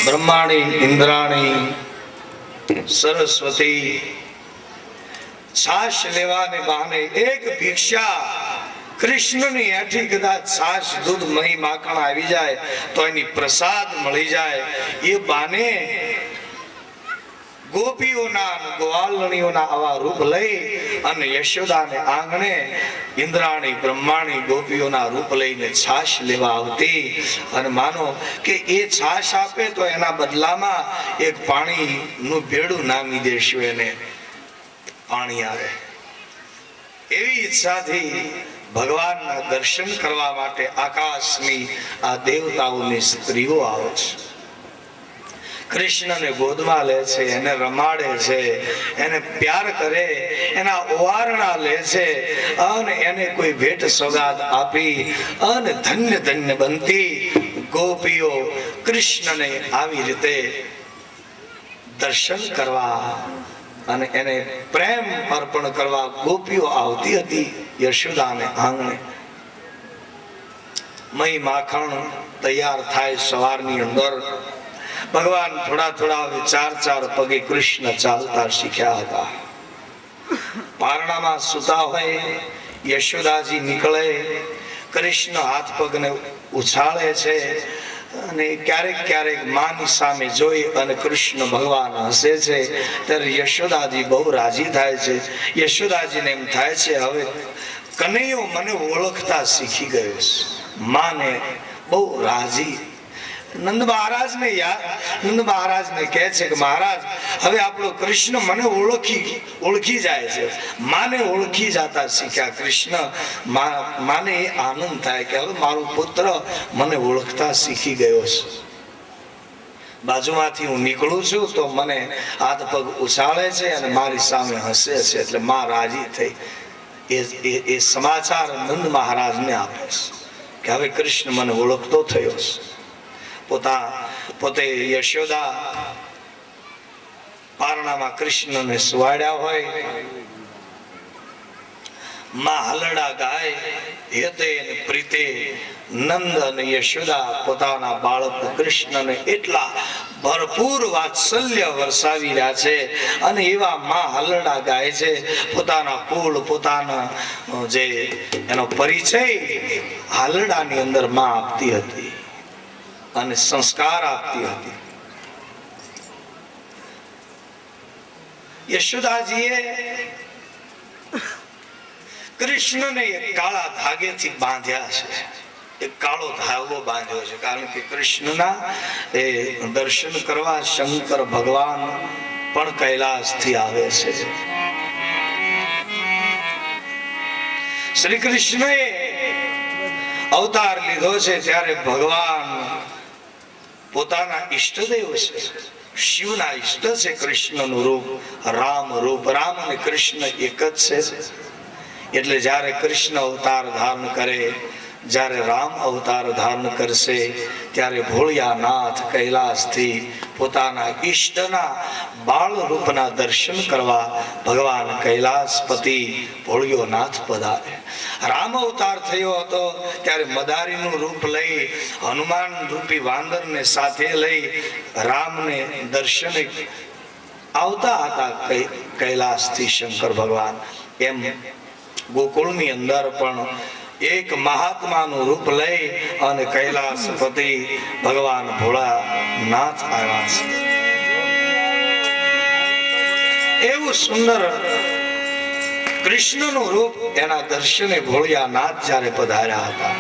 બ્રહ્માણી, ઇન્દ્રાણી, સરસ્વતી છાશ લેવાને બહાને એક ભિક્ષા કૃષ્ણની હેઠી કદાચ છાશ, દૂધ, મહી, માખણ આવી જાય તો એની પ્રસાદ મળી જાય એ બાને ગોપીઓના ગોવાલણીઓના આવા રૂપ લઈ અને યશોદાને આંગણે ઇન્દ્રાણી, બ્રહ્માણી ગોપીઓના રૂપ લઈને છાશ લેવા આવતી. અને માનો કે એ છાશ આપે તો એના બદલામાં એક પાણીનું બેડું નામી દેશું, એને પાણી આવે. એવી ઈચ્છાથી ભગવાનના દર્શન કરવા માટે આકાશની આ દેવતાઓની સ્ત્રીઓ આવે છે. કૃષ્ણને ગોદમાં લે છે, એને રમાડે છે, એને પ્યાર કરે, એના ઓવારણા લે છે અને એને કોઈ ભેટ સોગાદ આપી અને ધન્ય ધન્ય બનતી ગોપીઓ કૃષ્ણને આવી રીતે દર્શન કરવા અને એને પ્રેમ અર્પણ કરવા ગોપીઓ આવતી હતી યશોદાને આંગણે. મહી માખણ તૈયાર થાય સવારની અંદર. ભગવાન થોડા થોડા ચાર ચાર પગે કૃષ્ણ ચાલતા શીખ્યા હતા. પારણામાં સુતા હોય, યશોદાજી નીકળે, કૃષ્ણ હાથ પગને ઉછાળે છે અને ક્યારેક ક્યારેક માની સામે જોઈ અને કૃષ્ણ ભગવાન હસે છે ત્યારે યશોદાજી બહુ રાજી થાય છે. યશોદાજીને એમ થાય છે હવે કનૈયો મને ઓળખતા શીખી ગયો છે. માને બહુ રાજી. નંદ મહારાજને કહે છે કે મહારાજ હવે આપણો કૃષ્ણ મને ઓળખી જાય છે. માને ઓળખી જતા શીખ્યા કૃષ્ણ. માને આનંદ થાય કે હવે મારો પુત્ર મને ઓળખતા શીખી ગયો છે. બાજુમાંથી હું નીકળું છું તો મને હાથ પગ ઉછાળે છે અને મારી સામે હસે છે એટલે માં રાજી થઈ. એ સમાચાર નંદ મહારાજને આપે છે કે હવે કૃષ્ણ મને ઓળખતો થયો છે. પોતે યશોદા પારણામાં કૃષ્ણને સુવાડ્યા હોય, માં હલડા ગાય હેતે અને પ્રીતે. નંદ અને યશોદા પોતાના બાળક કૃષ્ણને એટલા ભરપૂર વાત્સલ્ય વરસાવી રહ્યા છે અને એવા માં હલડા ગાય છે. પોતાના કુળ, પોતાના જે એનો પરિચય હલડાની અંદર માં આપતી હતી અને સંસ્કાર આપતી હતી. યશોદાજીએ કૃષ્ણને એક કાળા ધાગેથી બાંધ્યા છે. એક કાળો ધાગો બાંધ્યો છે કારણ કે કૃષ્ણના એ દર્શન કરવા શંકર ભગવાન પણ કૈલાસથી આવે છે. શ્રી કૃષ્ણએ અવતાર લીધો છે ત્યારે ભગવાન પોતાના ઈષ્ટદેવ છે, શિવના ઈષ્ટ છે કૃષ્ણનું રૂપ રામ રૂપ. રામ અને કૃષ્ણ એક જ છે. એટલે જ્યારે કૃષ્ણ અવતાર ધારણ કરે, જ્યારે રામ અવતાર ધારણ કરશે ત્યારે ભોળિયાનાથ કૈલાસથી પોતાના ઈષ્ટના બાળ રૂપના દર્શન કરવા ભગવાન કૈલાસપતિ ભોળિયોનાથ પધારે. રામ અવતાર થયો હતો ત્યારે મદારીનું રૂપ લઈ હનુમાન રૂપી વાંદરને સાથે લઈ રામને દર્શને આવતા હતા કૈલાસથી શંકર ભગવાન. એમ ગોકુળની અંદર પણ એક મહાત્માનું રૂપ લઈ અને કૈલાસપતિ ભગવાન ભોળાનાથ આવ્યા છે. એવું સુંદર કૃષ્ણનું રૂપ એના દર્શને ભોળિયાનાથ જ્યારે પધાર્યા હતા.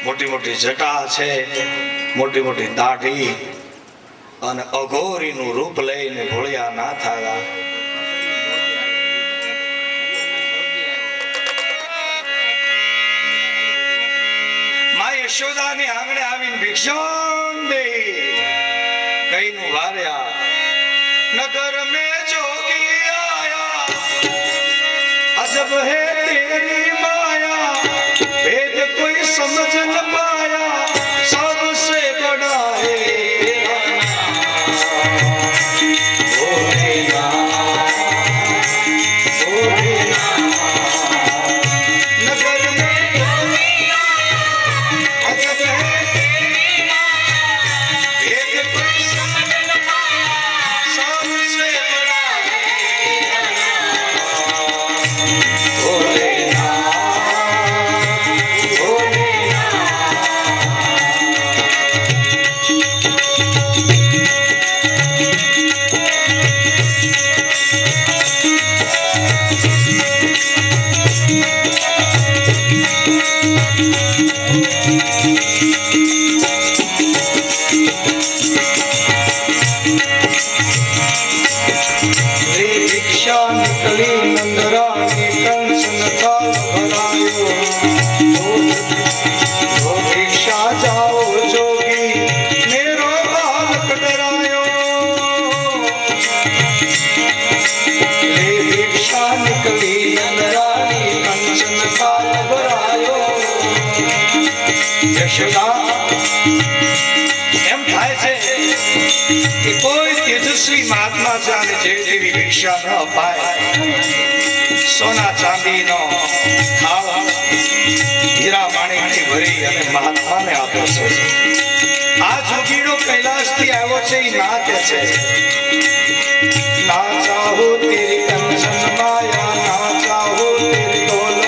મોટી મોટી જટા છે, મોટી મોટી દાઢી અને અઘોરીનું રૂપ લઈને ભોળિયાનાથ આવ્યા. યશોદાની આંગણે આવીને ભિક્ષાન દે કઈનું વાર્યા नगर में जोगी आया, अजब है तेरी माया, भेद कोई समझ न पाया, सबसे बड़ा है महात्मा जाने जेवी भिक्षा न अपाय, सोना चांदी नो थाल हीरा माणिक थी भरी अने महात्मा ने आपे छे। आ जोगीड़ो कैलाश थी आव्यो छे, ई ना के छे ना चाहो तेरी कंचन माया, ना चाहो तेरी दौलत,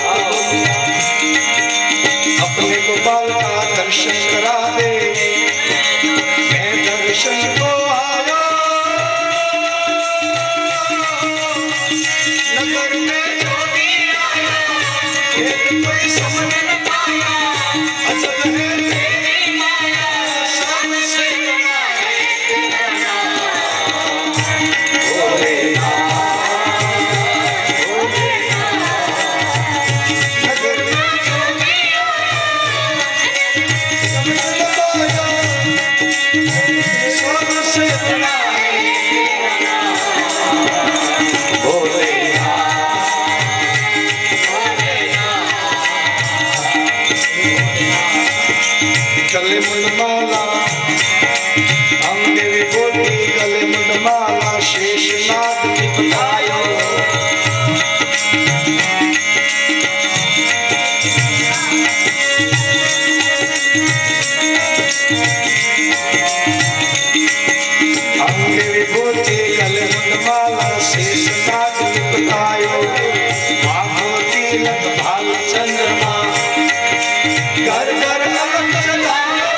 अपने गोपाल का दर्शन करा दे, मैं दर्शन को आया। नगर में जोगी आया, कोई समझ न पाया, अजब है तेरी माया, सबसे बड़ा है तेरा नाम। नगर में जोगी आया, समझ न पाया, सबसे बड़ा है तेरा नाम। गले मुंडमाला अंगे विभूति, गले मुंडमाला शेषनाग निपटायो। अंगे विभूति गले मुंडमाला शेषनाग निपटायो। आंखों तिलक भाल चंद्रमा, घर घर अलग जलायो।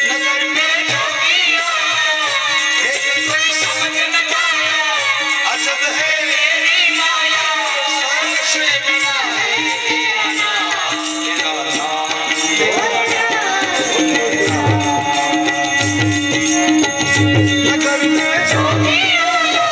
नगर में जोगी आया, कोई समझ न पाया, अजब है तेरी माया, सबसे बड़ा है तेरा नाम, तेरा नाम, तेरा नगर में जोगी आया।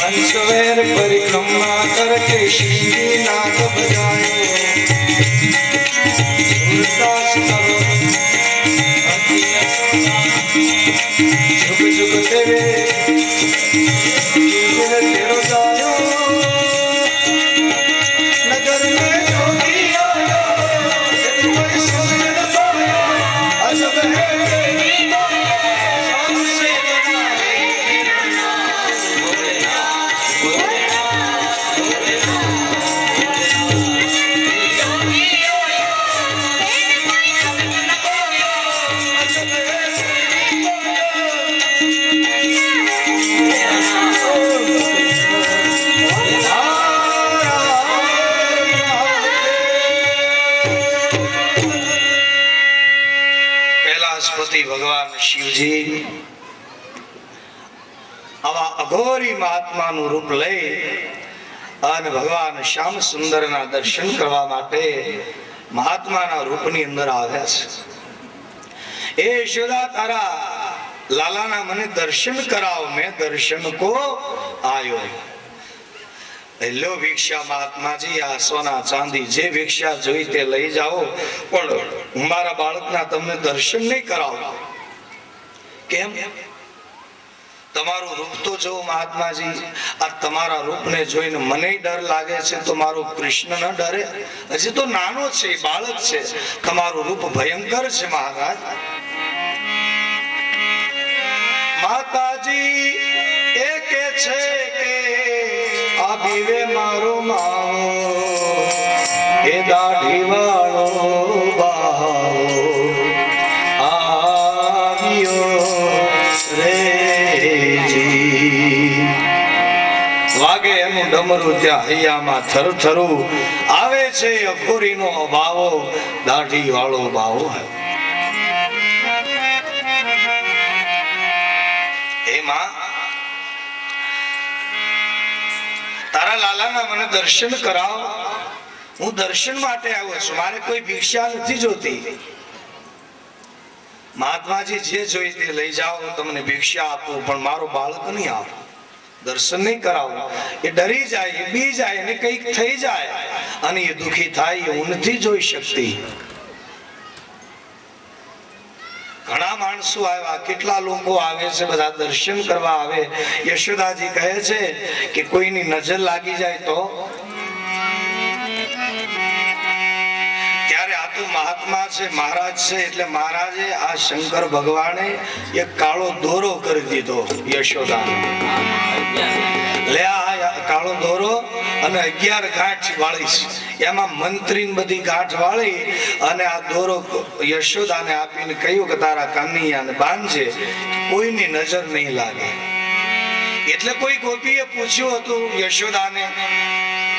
पंचवेर परिक्रमा करके श्री नाग बजायो। सूरदास करो जुग जुग तेरे तेरो जायो। नगर में जोगी आया, कोई समझ न पाया, अजब है तेरी माया, सबसे बड़ा है तेरा नाम। भोलेनाथ, भोलेनाथ, भोलेनाथ, जोगी आया, कोई समझ न पाया, अजब है तेरी माया, तेरा नाम। कैलाशपति भगवान शिव जी આવા અઘોરી મહાત્માનું રૂપ લઈ અને ભગવાન શ્યામ સુંદરના દર્શન કરવા માટે મહાત્માના રૂપની અંદર આવ્યા છે. એ યશોદા, તારા લાલાના મને દર્શન કરાવ. મેં દર્શન કો આયો. લો ભિક્ષા મહાત્માજી, આ સોના ચાંદી જે ભિક્ષા જોઈ તે લઈ જાઓ, પણ મારા બાળકના તમને દર્શન નહીં કરાવો. કેમ? તમારું રૂપ તો જો મહાત્માજી, આ તમારા રૂપને જોઈને મને ડર લાગે છે, તો મારો કૃષ્ણ ન ડરે? હજી તો નાનો છે, બાળક છે. તમારું રૂપ ભયંકર છે મહારાજ. માતાજી એ કે છે કે આ બીવે મારો માવો, એ દાઢી વાળો બાવો આવ્યો રે. વાગે એનું ડમરું ત્યાં હૈયામાં થરથરું આવે છે. અઘોરીનો અભાવો દાઢી વાળો બાવો. એમાં તારા લાલાના મને દર્શન કરાવ. હું દર્શન માટે આવ્યો છું, મારે કોઈ ભિક્ષા નથી જોતી. મહાત્માજી જે જોઈ તે લઈ જાઓ, તમને ભિક્ષા આપું, પણ મારો બાળક નહીં આવે. દર્શન નહીં કરાવું. એ ડરી જાય, એ બી જાય, એને કંઈક થઈ જાય અને એ દુખી થાય. એ હું નથી જોઈ શકતી. ઘણા માણસો આવ્યા, કેટલા લોકો આવે છે, બધા દર્શન કરવા આવે. યશોદાજી કહે છે કે કોઈની નજર લાગી જાય તો? ત્યારે આ તો મહાત્મા છે, મહારાજ છે, એટલે મહારાજે આ શંકર ભગવાને એક કાળો દોરો કરી દીધો યશોદાને. લે આ કાળો દોરો અને 11 ગાંઠ વાળી, એમાં મંત્રી બધી ગાંઠ વાળી અને આ દોરો યશોદાને આપીને કહ્યું કે તારા કન્હૈયાને બાંધજે, કોઈની નજર નહીં લાગે. એટલે કોઈ ગોપીએ પૂછ્યું હતું યશોદાને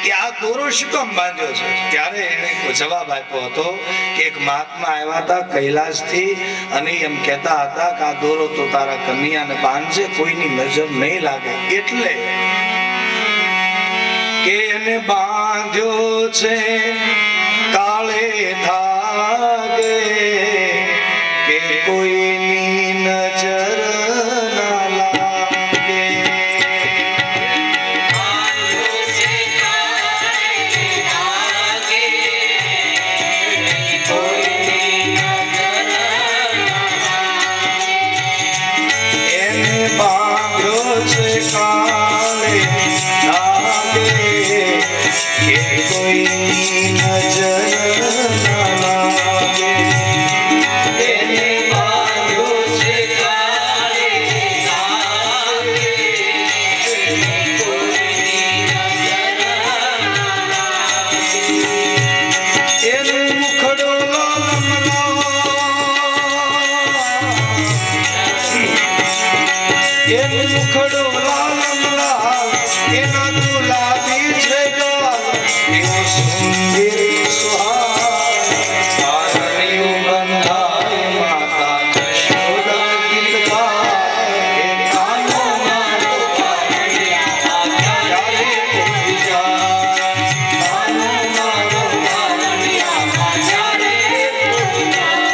કે આ દોરો શું કામ બાંધ્યો છે? ત્યારે એને જવાબ આપ્યો હતો કે એક મહાત્મા આવ્યા હતા કૈલાસથી અને એમ કહેતા હતા કે આ દોરો તો તારા કન્હૈયાને બાંધજે, કોઈની નજર નહીં લાગે. એટલે કે એને બાંધ્યો છે કાળે ધાગે કે કોઈની નજર ના લાગે. એને બાંધ્યો છે કાળે ધાગે કે કોઈની નજર ના લાગે. એને બાંધ્યો છે કાળે ધાગે કે કોઈની નજર ના લાગે. એનું મુખડો લમલો, એનું મુખડો લાલ, એના ગુલાબી છે ગાલ, એવો સુંદર સુહાગ, કારણિયું બંધાય માતા યશોદા ગીત ગાય, એ કાનો મારો કાનૈયા ક્યારે કોઈ જાય, કાનો મારો કાનૈયા ક્યારે કોઈ જાય.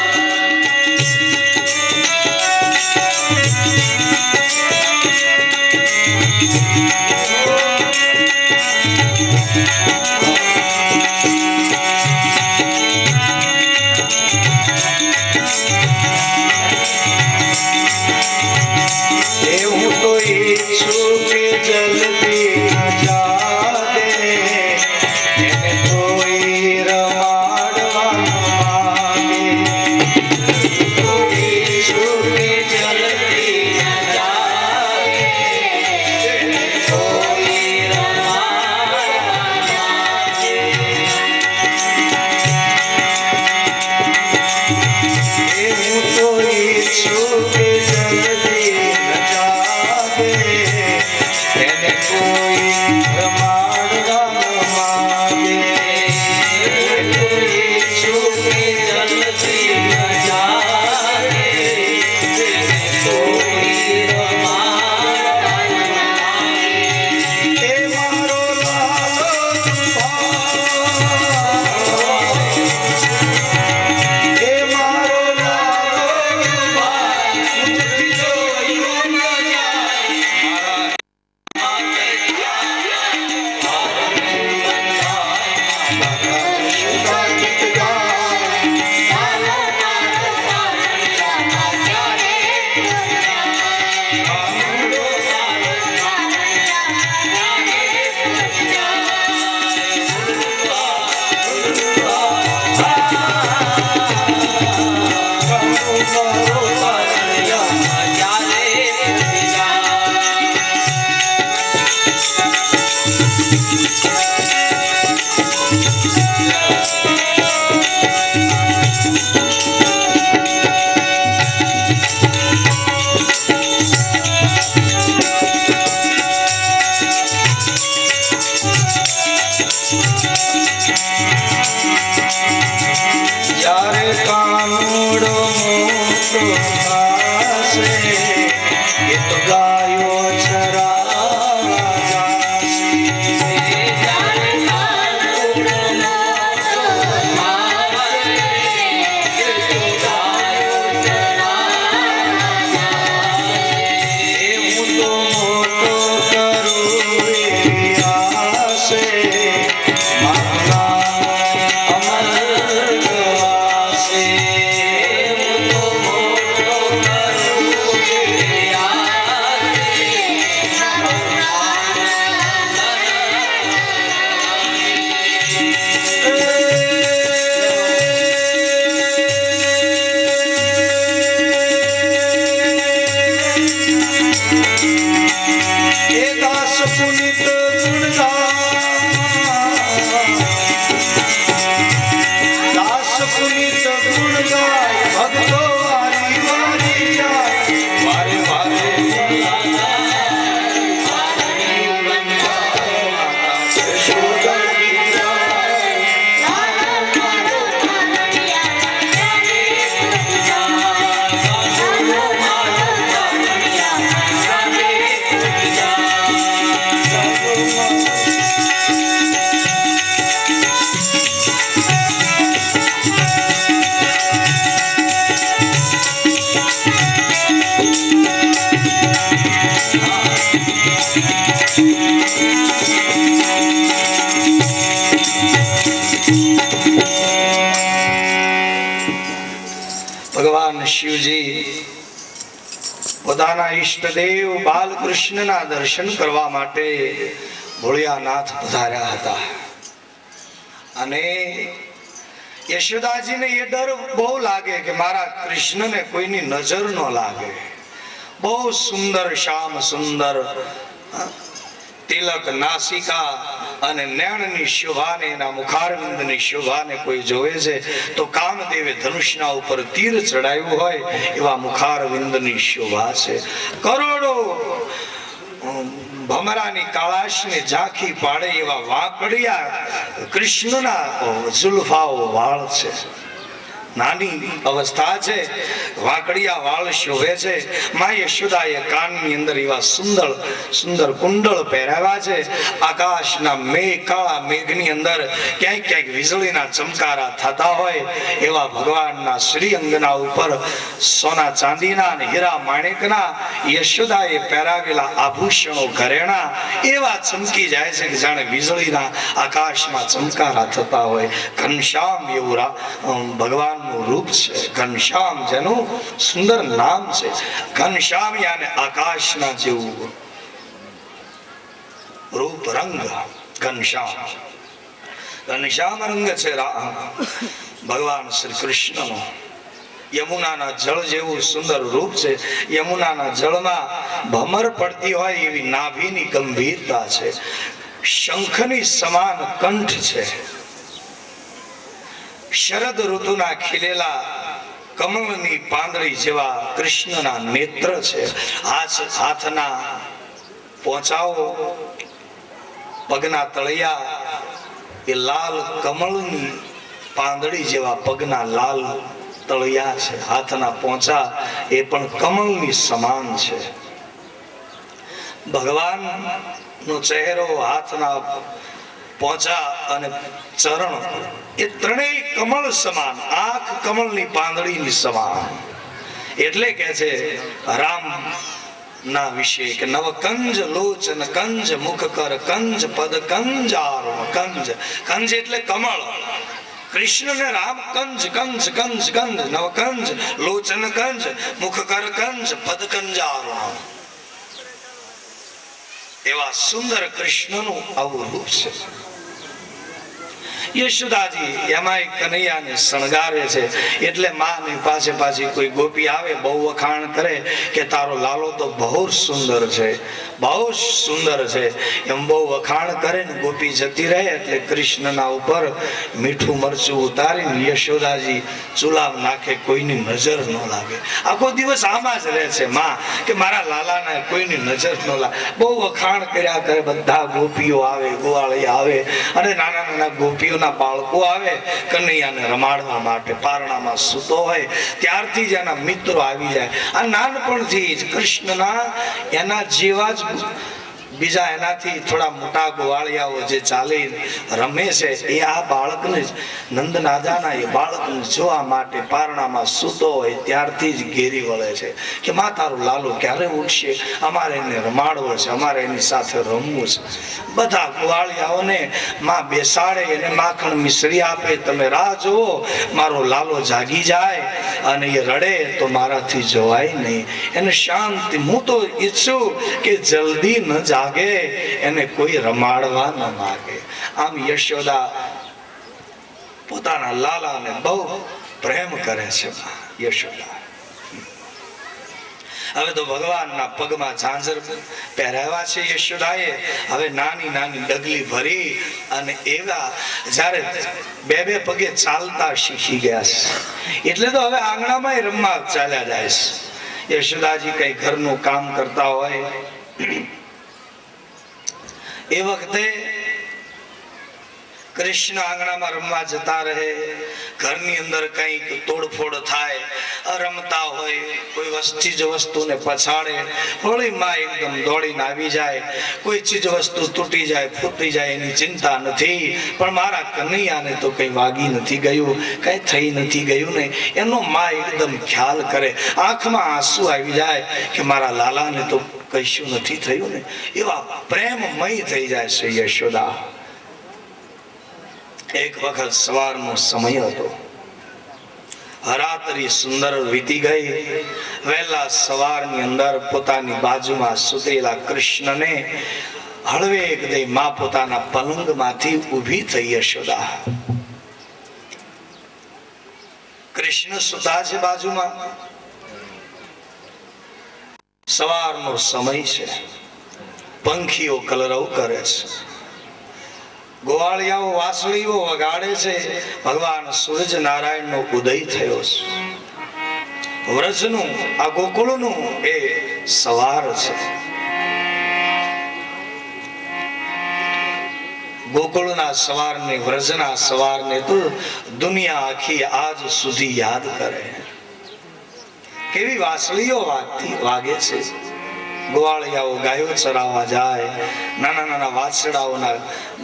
એ તો ગાયો ચરા ભગવાન શિવજી પોતાના ઈષ્ટદેવ બાલકૃષ્ણના દર્શન કરવા માટે ભોળિયાનાથ પધાર્યા હતા અને યશોદાજીને એ ડર બહુ લાગે કે મારા કૃષ્ણને કોઈની નજર ન લાગે. બહુ સુંદર શ્યામ સુંદર તિલક નાસિકા અને નયનની શોભાને એના મુખારવિંદની શોભાને કોઈ જોવે છે તો કામદેવે ધનુષના ઉપર તીર ચડાવ્યું હોય એવા મુખારવિંદની શોભા છે. કરોડો ભમરાની કાળાશને ઝાંખી પાડે એવા વાંકડિયા કૃષ્ણના ઝુલ્ફાઓ વાળ છે. નાની અવસ્થા છે, વાંકડિયા વાળ શોભે છે. મા યશોદાએ કાનની અંદર એવા સુંદર સુંદર કુંડળ પહેરાવ્યા છે. આકાશના મેઘ કાળા મેઘની અંદર ક્યાંક ક્યાંક વીજળીના ચમકારા થતા હોય એવા ભગવાનના શ્રી અંગના ઉપર સોના ચાંદીના અને હીરા માણેકના યશોદાએ પહેરાવેલા આભૂષણો ઘરેણા એવા ચમકી જાય છે કે જાણે વીજળીના આકાશમાં ચમકારા થતા હોય. ઘનશ્યામ એવું ભગવાન રૂપ છે. ઘનશ્યામ જેનું સુંદર નામ છે. ઘનશ્યામ યાને આકાશના જેવું રૂપ રંગ ઘનશ્યામ. ઘનશ્યામ રંગ છે ભગવાન શ્રી કૃષ્ણનો. યમુનાના જળ જેવું સુંદર રૂપ છે. યમુનાના જળમાં ભમર પડતી હોય એવી નાભીની ગંભીરતા છે. શંખની સમાન કંઠ છે. શરદ ઋતુના ખીલેલા કમળની પાંદડી જેવા કૃષ્ણના નેત્ર છે. હાથના પોંચાઓ પગના તળિયા એ લાલ કમળની પાંદડી જેવા પગના લાલ તળિયા છે. હાથના પોંચા એ પણ કમળની સમાન છે. ભગવાન નો ચહેરો, હાથના પોંચા અને ચરણ એ ત્રણેય કમળ સમાન, આંખ કમળની પાંદડીની સમાન. એટલે કે છે રામ ના વિશે કે નવ કંજ લોચન કંજ મુખ કર કંજ પદ કંજ આરોહ. કંજ કંજ એટલે કમળ. કૃષ્ણ ને રામ કંજ કંજ કંજ કંજ નવ કંજ લોચન કંજ મુખ કર કંજ પદ કંજ આરોહ. એવા સુંદર કૃષ્ણનું આવું રૂપ છે. યશોદાજી એમાંય કનૈયાને શણગારે છે. એટલે માની પાસે પાછી કોઈ ગોપી આવે બહુ વખાણ કરે કે તારો લાલો તો બહુ સુંદર છે, બહુ સુંદર છે, એમ બહુ વખાણ કરે ને ગોપી જતી રહે એટલે કૃષ્ણના ઉપર મીઠું મરચું ઉતારીને યશોદાજી ચૂલામાં નાખે, કોઈની નજર ન લાગે. આખો દિવસ આમાં જ રહે છે માં કે મારા લાલાને કોઈની નજર ન લાગે. બહુ વખાણ કર્યા કરે. બધા ગોપીઓ આવે, ગોવાળી આવે અને નાના નાના ગોપીઓના ગોકુળના બાળકો આવે કનૈયાને રમાડવા માટે, પારણામાં સૂતો હોય ત્યારથી જ એના મિત્રો આવી જાય. આ નાનપણથી જ કૃષ્ણના એના જેવા જ બીજા એનાથી થોડા મોટા ગોવાળિયાઓ જે ચાલી રમે છે એ આ બાળકને નંદનાજાના એ બાળકને જોવા માટે પારણામાં સૂતો હોય ત્યારથી જ ઘેરી વળે છે કે માં તારું લાલો ક્યારે ઉઠશે, અમારે એને રમાડવો છે, અમારે એની સાથે રમવું છે. બધા ગોવાળિયાઓને માં બેસાડે, એને માખણ મિશ્રી આપે, તમે રાહ જુઓ મારો લાલો જાગી જાય અને એ રડે તો મારાથી જોવાય નહીં. એને શાંતિ, હું તો ઈચ્છું કે જલ્દી ન જાગે, એને કોઈ રમાડવા ન માગે. આમ યશોદા પોતાના લાલાને બહુ પ્રેમ કરે છે. યશોદા હવે તો ભગવાનના પગમાં ઝાંઝર પહેરાવ્યા છે યશોદાએ. હવે નાની નાની ડગલી ભરી અને એવા જ્યારે બે બે પગે ચાલતા શીખી ગયા છે એટલે તો હવે આંગણામાં રમવા ચાલ્યા જાય છે. યશોદાજી કઈ ઘરનું કામ કરતા હોય એ વખતે કૃષ્ણ આંગણામાં રમવા જતા રહે. ઘરની અંદર કંઈક તોડફોડ થાય, રમતા હોય, કોઈ ચીજ વસ્તુને પછાડે, હોળીમાં એકદમ દોડીને આવી જાય. કોઈ ચીજ વસ્તુ તૂટી જાય, ફૂટી જાય એની ચિંતા નથી, પણ મારા કનૈયાને તો કઈ વાગી નથી ગયું, કઈ થઈ નથી ગયું ને એનો માં એકદમ ખ્યાલ કરે. આંખમાં આંસુ આવી જાય કે મારા લાલાને તો કશું નથી થયું ને. એવા પ્રેમમય થઈ જાય છે યશોદા. એક વખત સવારનો સમય હતો, રાત્રિ સુંદર વીતી ગઈ. વહેલા સવારની અંદર પોતાની બાજુમાં સુતેલા કૃષ્ણને હળવેક દઈ માં પોતાના પલંગમાંથી ઊભી થઈ યશોદા. કૃષ્ણ સુતા છે બાજુમાં. સવારનો સમય છે, પંખીઓ કલરવ કરે છે, ગોવાળિયાઓ વાંસળીઓ વગાડે છે. ભગવાન સૂરજ નારાયણ નો ઉદય થયો છે. વ્રજનું આ ગોકુળનું એ સવાર છે. ગોકુળના સવારને, વ્રજના સવારને તો દુનિયા આખી આજ સુધી યાદ કરે. કેવી વાંસળીઓ વાગે છે. ગોવાળિયાઓ ગાયો ચરાવવા જાય, નાના નાના વાછડાઓના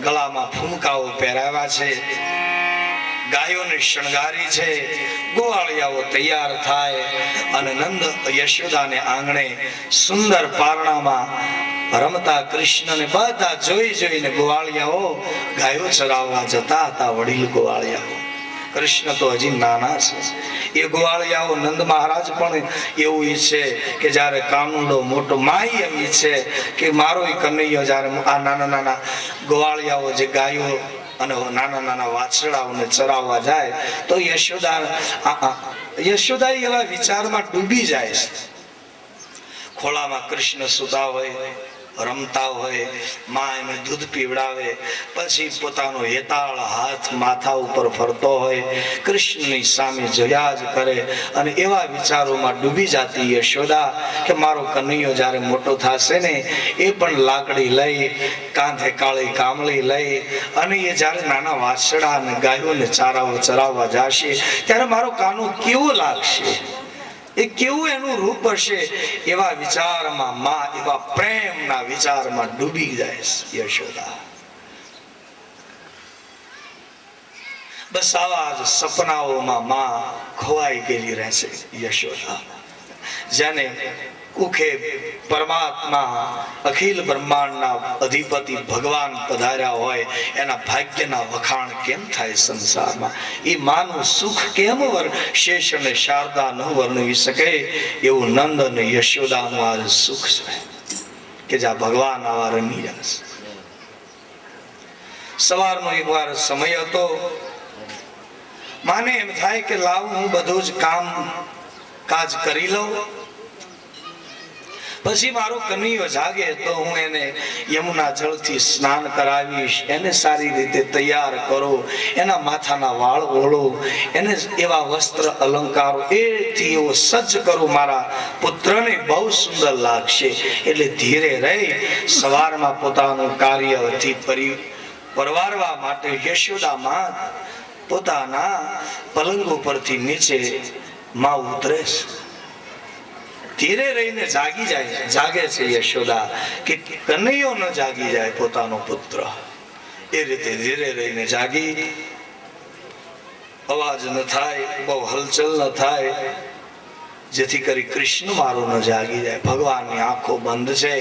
ગળામાં ફૂમકાઓ પહેરાવ્યા છે, ગાયોને શણગારી છે. ગોવાળિયાઓ તૈયાર થાય અને નંદ યશોદાને આંગણે સુંદર પારણામાં રમતા કૃષ્ણને બધા જોઈ જોઈને ગોવાળિયાઓ ગાયો ચરાવવા જતા હતા. વડીલ ગોવાળિયાઓ, કૃષ્ણ તો હજી નાના છે. એ ગોવાળિયાઓ નંદ મહારાજ પણ એવું ઈચ્છે કે જયારે કાનુડો મોટો, માઈ એમ ઈચ્છે કે મારો કનૈયો જયારે આ નાના નાના ગોવાળિયાઓ જે ગાયો અને નાના નાના વાછડાઓને ચરાવવા જાય તો યશોદા એવા વિચારમાં ડૂબી જાય છે. ખોળામાં કૃષ્ણ સુતા હોય, રમતા હોય, માં એને દૂધ પીવડાવે, પછી પોતાનો હેતાળ હાથ માથા ઉપર ફરતો હોય, કૃષ્ણની સામે જોયા જ કરે અને એવા વિચારોમાં ડૂબી જતી યશોદા કે મારો કનૈયો જ્યારે મોટો થશે ને એ પણ લાકડી લઈ, કાંધે કાળી કામળી લઈ અને એ જ્યારે નાના વાછડા અને ગાયોને ચરાવવા જશે ત્યારે મારો કાનો કેવો લાગશે, એ કેવું એનું રૂપ હશે. એવા વિચારમાં માં, એવા પ્રેમના વિચારમાં ડૂબી જાય યશોદા. બસ આવા જ સપનાઓમાં માં ખોવાઈ ગયેલી રહેશે યશોદા. જેને કુખે પરમાત્મા અખિલ બ્રહ્માંડના અધિપતિ ભગવાન પધાર્યા હોય એના ભાગ્યના વખાણ કેમ થાય સંસારમાં. એ માનું સુખ કેમ શેષ અને શારદા ન વર્ણવી શકે એવું નંદ અને યશોદાનું આ સુખ છે કે જ્યાં ભગવાન આવા રમી રહ્યા છે. સવારનો એકવાર સમય હતો. માને એમ થાય કે લાવ હું બધું જ કામ કાજ કરી લઉં, પછી મારો કનૈયો જાગે તો હું એને યમુના જળથી સ્નાન કરાવીશ, એને સારી રીતે તૈયાર કરું, એના માથાના વાળ ઓળું, એને એવા વસ્ત્ર અલંકારો એથી એવો સજ્જ કરું, મારા પુત્રને બહુ સુંદર લાગશે. એટલે ધીરે રહી સવારમાં પોતાનું કાર્યથી પરવારવા માટે યશોદા માં પોતાના પલંગ ઉપરથી નીચે માં ઉતરે છે. ધીરે રહીને જાગે છે યશોદા કે કનૈયો ન જાગી જાય પોતાનો પુત્ર. એ રીતે ધીરે રહીને જાગી, અવાજ ન થાય, બહુ હલચલ ન થાય, જેથી કરી કૃષ્ણ મારો ન જાગી જાય. ભગવાનની આંખો બંધ છે,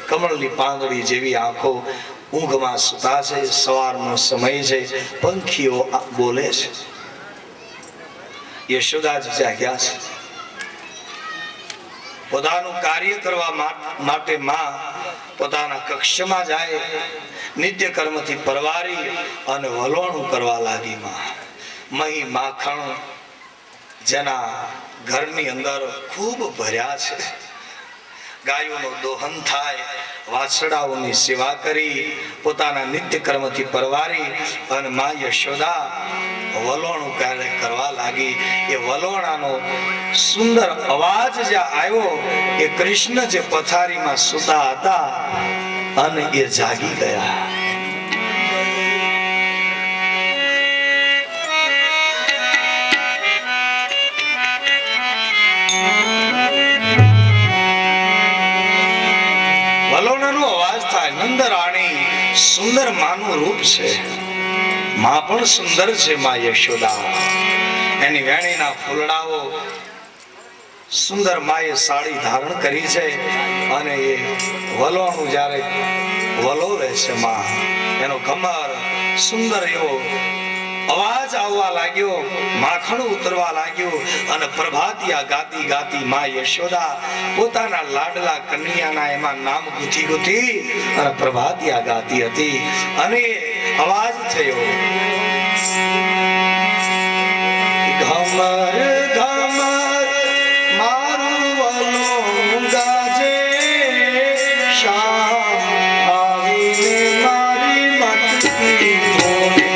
કમળની પાંદડી જેવી આંખો, ઊંઘમાં સુતા છે, સવારનો સમય છે, પંખીઓ બોલે છે. યશોદાજી જાગ્યા છે. પોતાનું કાર્ય કરવા માટે માં પોતાના કક્ષમાં જાય, નિત્ય કર્મથી પરવારી અને વલોણું કરવા લાગી. માં મહી માખણ જેના ઘરની અંદર ખૂબ ભર્યા છે, ગાયોનું દોહન થાય, વાછડાઓની સેવા કરી, પોતાના નિત્ય કર્મથી પરવારી અને માં યશોદા વલોણું કાર્ય કરવા લાગી. એ વલોણાનો સુંદર અવાજ જે આવ્યો, એ કૃષ્ણ જે પથારીમાં સૂતા હતા અને એ જાગી ગયા. વલોણાનો અવાજ થાય. નંદરાણી સુંદર માનું રૂપ છે, માં પણ સુંદર છે. માં યશોદા એની વેણીના ફૂલડાઓ સુંદર માએ સાડી ધારણ કરી છે અને એ વલોણું જ્યારે વલોવે છે માં, એનો કમર સુંદર એવો અવાજ આવવા લાગ્યો, માખણ ઉતરવા લાગ્યું અને પ્રભાતિયા ગાતી ગાતી માં યશોદા પોતાના લાડલા કન્યાના એમાં નામ ગુથી ગુથી અને પ્રભાતિયા ગાતી હતી. અને અવાજ થયો, ઘમર ઘમર મારું વલોણું ગાજે, શામ આવીને મારી મટકી ફોડે.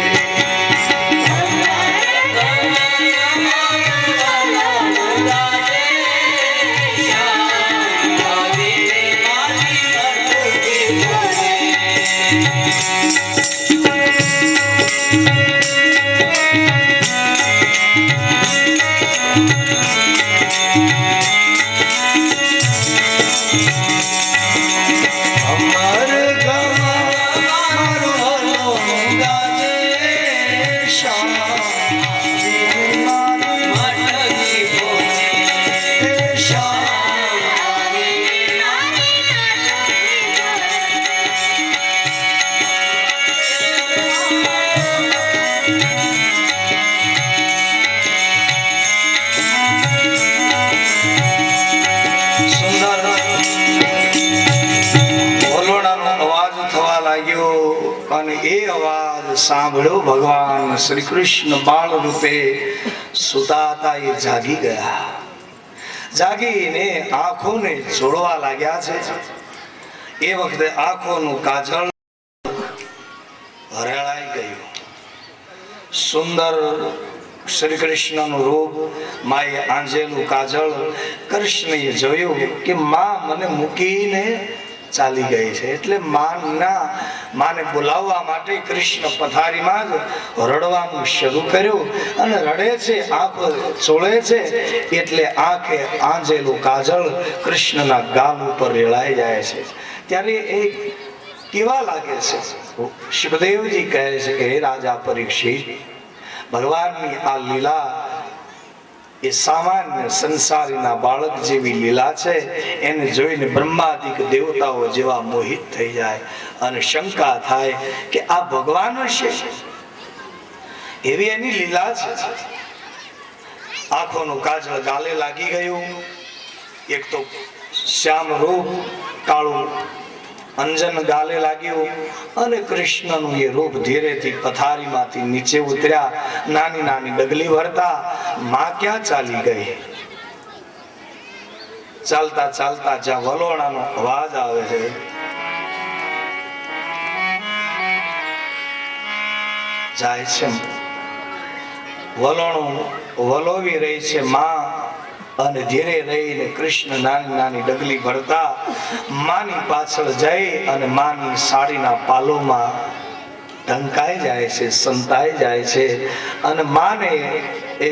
અને એ અવાજ સાંભળ્યો ભગવાન શ્રી કૃષ્ણ બાળ રૂપે સુતા હતા, એ જાગી ગયા. જાગીને આંખોને જોડવા લાગ્યા છે. એ વખતે આંખોનું કાજળ હરેળાઈ ગયું. સુંદર શ્રી કૃષ્ણનું રૂપ, માએ આંજેલું કાજળ. કૃષ્ણએ જોયું કે માં મને મૂકીને ચાલી ગઈ છે, એટલે માને બોલાવવા માટે કૃષ્ણ પથારીમાં જ રડવાનું શરૂ કર્યું. અને રડે છે, આંખો ચોળે છે, એટલે આંખે આંજેલું કાજળ કૃષ્ણના ગાલ ઉપર રેળાઈ જાય છે. ત્યારે એ કેવા લાગે છે? સુખદેવજી કહે છે કે હે રાજા પરીક્ષિત, ભગવાનની આ લીલા એ સામાન્ય સંસારીના બાળક જેવી લીલા છે. એને જોઈને બ્રહ્માદિક દેવતાઓ જેવા મોહિત થઈ જાય અને શંકા થાય કે આ ભગવાન છે, એવી એની લીલા છે. આંખોનું કાજળ ગાલે લાગી ગયું. એક તો શ્યામ રૂપ, કાળું અંજન ગાલે લાગ્યું અને કૃષ્ણનું એ રૂપ ધીરેથી પથારીમાંથી નીચે ઉતર્યા, નાની નાની ડગલી ભરતા. માં ક્યાં ચાલી ગઈ? ચાલતા ચાલતા જ્યાં વલોણાનો અવાજ આવે છે, જાય છે. વલોણું વલોવી રહી છે માં, અને ધીરે રહીને કૃષ્ણ નાની નાની ડગલી ભરતા માની પાછળ જઈ અને માની સાડીના પાલોમાં ઢંકાઈ જાય છે, સંતાઈ જાય છે. અને માને એ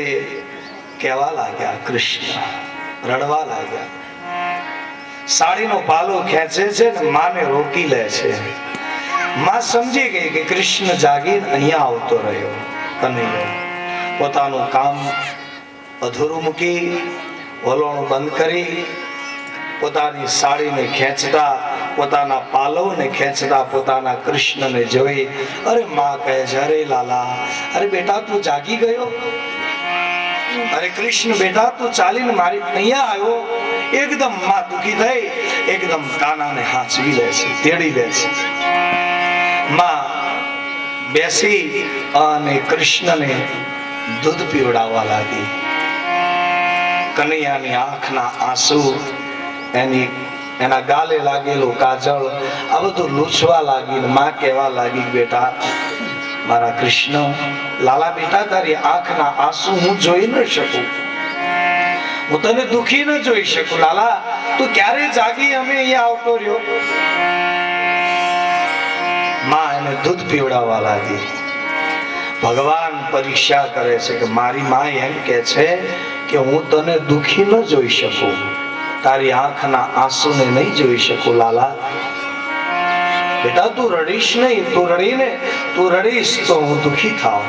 કહેવા લાગ્યા, કૃષ્ણ રડવા લાગ્યા. સાડીનો પાલો ખેંચે છે ને માને રોકી લે છે. માં સમજી ગઈ કે કૃષ્ણ જાગીને અહીંયા આવતો રહ્યો. કનૈયો પોતાનું કામ અધૂરું મૂકી વલોણું બંધ કરી પોતાની સાડીને ખેંચતા, પોતાના પાલવને ખેંચતા પોતાના કૃષ્ણને જોઈ અરે માં કહે છે, અરે લાલા, અરે બેટા તું જાગી ગયો? અરે કૃષ્ણ બેટા તું ચાલીને મારી અહીંયા આવ્યો? એકદમ માં દુખી થઈ, એકદમ કાનાને હાંચવી લે છે, તેડી લે છે. માં બેસી અને કૃષ્ણને દૂધ પીવડાવવા લાગી. કનૈયાની આંખના આંસુ, એના ગાલે લાગેલું કાજળ, આ બધું લૂછવા લાગી. માં કહેવા લાગી, બેટા મારા કૃષ્ણ, લાલા બેટા તારી આંખના આંસુ હું જોઈ ન શકું, હું તને દુખી ન જોઈ શકું. લાલા તું ક્યારે જાગી અમે અહીંયા આવતો રહ્યો? માં એને દૂધ પીવડાવવા લાગી. ભગવાન પરીક્ષા કરે છે કે મારી માં એમ કે છે કે હું તને દુખી ન જોઈ શકું, તારી આંખના આંસુને નહીં જોઈ શકું. લાલા બેટા તું રડીશ નહીં, તું રડીશ તો હું દુખી થાઉં.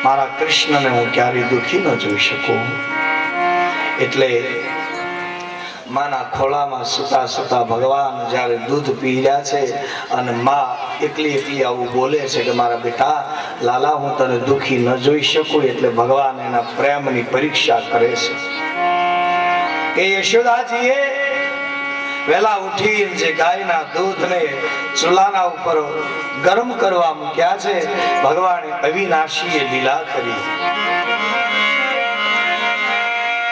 મારા કૃષ્ણને હું ક્યારેય દુખી ન જોઈ શકું. એટલે માના ખોળામાં સુતા સુતા ભગવાન જ્યારે દૂધ પી રહ્યા છે અને માં એકલી આવું બોલે છે કે મારા બેટા લાલા હું તને દુખી ન જોઈ શકું. એટલે ભગવાન એના પ્રેમની પરીક્ષા કરે છે. કે યશોદાજીએ વહેલા ઉઠીને જે ગાયના દૂધને ચૂલાના ઉપર ગરમ કરવા મૂક્યા છે, ભગવાને અવિનાશીએ લીલા કરી.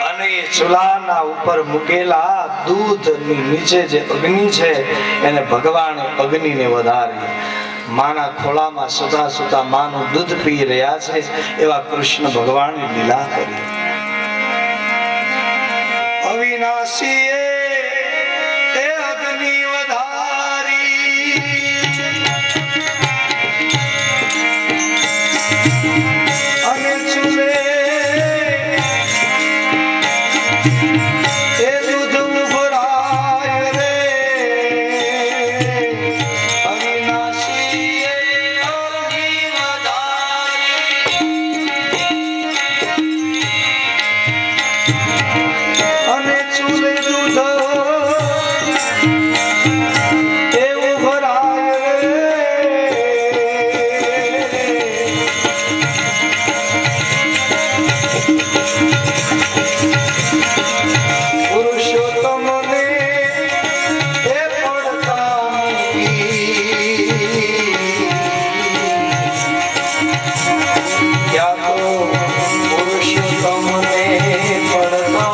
અને એ ચૂલાના ઉપર મૂકેલા દૂધની નીચે જે અગ્નિ છે એને ભગવાને અગ્નિને વધારી. માના ખોળામાં સુતા સુતા માનું દૂધ પી રહ્યા છે એવા કૃષ્ણ ભગવાને લીલા કરી. અવિનાશીએ એ અગ્નિ વધારી અને ચૂલે એ દૂધ ઉભરાય રે. અવિનાશીએ અગ્નિ વધારી અને ચૂલે દૂધ એવું ભરાય રે. પુરુષોત્તમને એ પડતા મૂકી ક્યાં તો પુરુષોત્તમને પડતા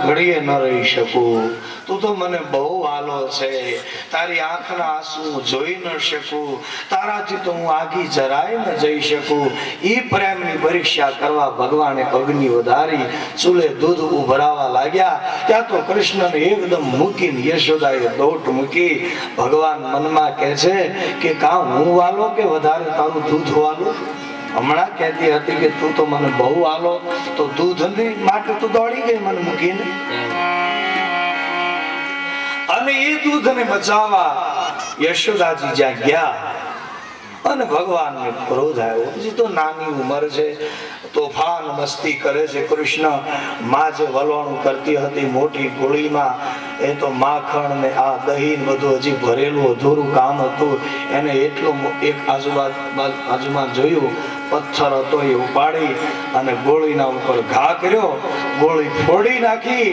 ઘડીએ ન રહી શકું. તું તો મને બહુ વાલો છે, તારી આંખના આંસુ જોઈ ન શકું, તારાથી તો હું આગી જરાય ન જઈ શકું. ઈ પ્રેમની પરીક્ષા કરવા ભગવાને અગ્નિ વધારી, ચૂલે દૂધ ઉભરાવા લાગ્યા. ત્યાં તો કૃષ્ણને એકદમ મૂકીને યશોદાએ દોટ મૂકી. ભગવાન મનમાં કહે છે કે કા હું વાલો કે વધારે તારું દૂધ વાલું? હમણાં કહેતી હતી કે તું તો મને બહુ વાલો, તો દૂધની માટે તું દોડી ગઈ મને મૂકીને. અને એ દૂધને બચાવવા યશોદાજી જ્યાં ગયા અને ભગવાનને ક્રોધ આવ્યો. હજી તો નાની ઉંમર છે, તોફાન મસ્તી કરે છે કૃષ્ણ. માં જે વલોણું કરતી હતી મોટી ગોળીમાં એ તો માખણ ને આ દહીં બધું હજી ભરેલું અધૂરું કામ હતું. એને એટલું એક આજુબાજુમાં જોયું, પથ્થર હતો એ ઉપાડી અને ગોળીના ઉપર ઘા કર્યો, ગોળી ફોડી નાખી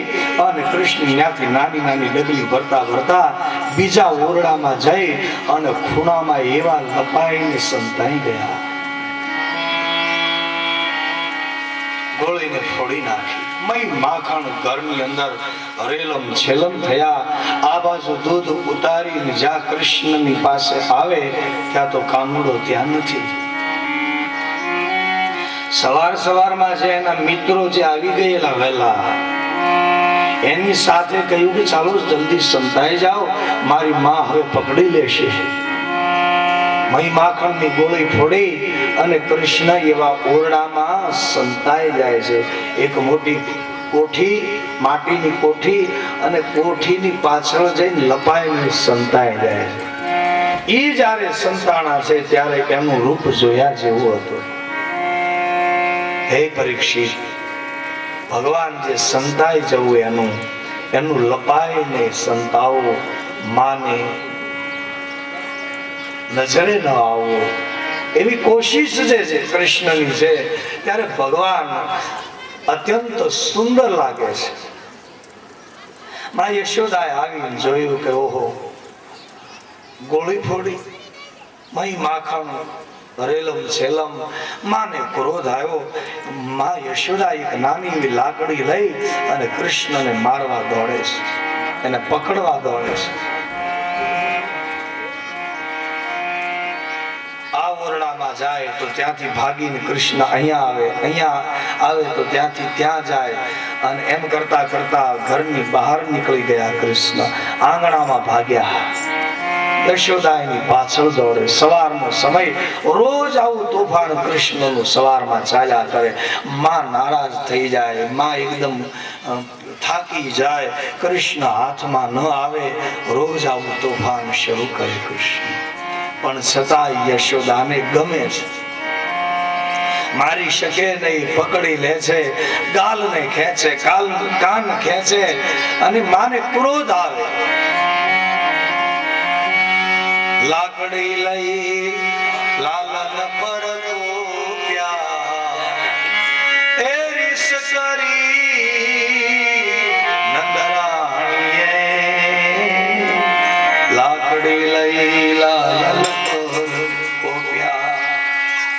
અને કૃષ્ણ ત્યાંથી નાની નાની ડગલી ભરતા ભરતા બીજા ઓરડામાં જઈ અને ખૂણામાં એવા લપાઈને સંતાઈ ગયા. ગોળીને ફોડી નાખી. મય માખણ ઘરની અંદર હરેલમ છેલમ થયા. આ બાજુ દૂધ ઉતારીને જ્યાં કૃષ્ણની પાસે આવે ત્યાં તો કાનુડો ત્યાં નથી. સવારમાં જે એના મિત્રો જે આવી ગયેલા વહેલા, એની સાથે કહ્યું કે ચાલો જલ્દી સંતાઈ જાઓ, મારી માં હવે પકડી લેશે. મહી માખણની ગોળી ફોડી અને કૃષ્ણ એવા ઓરડામાં સંતાઈ જાય છે. એક મોટી કોઠી, માટીની કોઠી, અને કોઠીની પાછળ જઈને લપાઈને સંતાઈ જાય છે. એ જ્યારે સંતાણા છે ત્યારે એનું રૂપ જોયા જેવું હતું. હે પરીક્ષિત, ભગવાન જે સંતાઈ જવું એનું લપાઈને સંતાવો, માને નજરે ન આવવો એવી કોશિશ જે છે કૃષ્ણની છે, ત્યારે ભગવાન અત્યંત સુંદર લાગે છે. માં યશોદાએ આવીને જોયું કે ઓહો, ગોળી ફોડી, મહી માખણ ભરેલમ છેલમ. માને ક્રોધ આવ્યો. માં યશોદા એક નાની એવી લાકડી લઈ અને કૃષ્ણને મારવા દોડે છે, એને પકડવા દોડે છે. આ ઓરડામાં જાય તો ત્યાંથી ભાગીને કૃષ્ણ અહીંયા આવે તો ત્યાંથી ત્યાં જાય, અને એમ કરતા કરતા ઘરની બહાર નીકળી ગયા. કૃષ્ણ આંગણામાં ભાગ્યા. યશોદા એની પાછળ દોડે. સવારનો સમય, રોજ આવું તોફાન કૃષ્ણનું સવારમાં ચાલ્યા કરે. માં નારાજ થઈ જાય, માં એકદમ થાકી જાય, કૃષ્ણ હાથમાં ન આવે. રોજ આવું તોફાન શરૂ કરે કૃષ્ણ. પણ છતાં યશોદાને ગમે છે, મારી શકે નહીં, પકડી લે છે, ગાલને ખેંચે, કાન ખેંચે, અને માને ક્રોધ આવે. લાકડી લઈ લાલન પર એ રીસ કરી નંદરાણીએ. લાકડી લઈ લાલન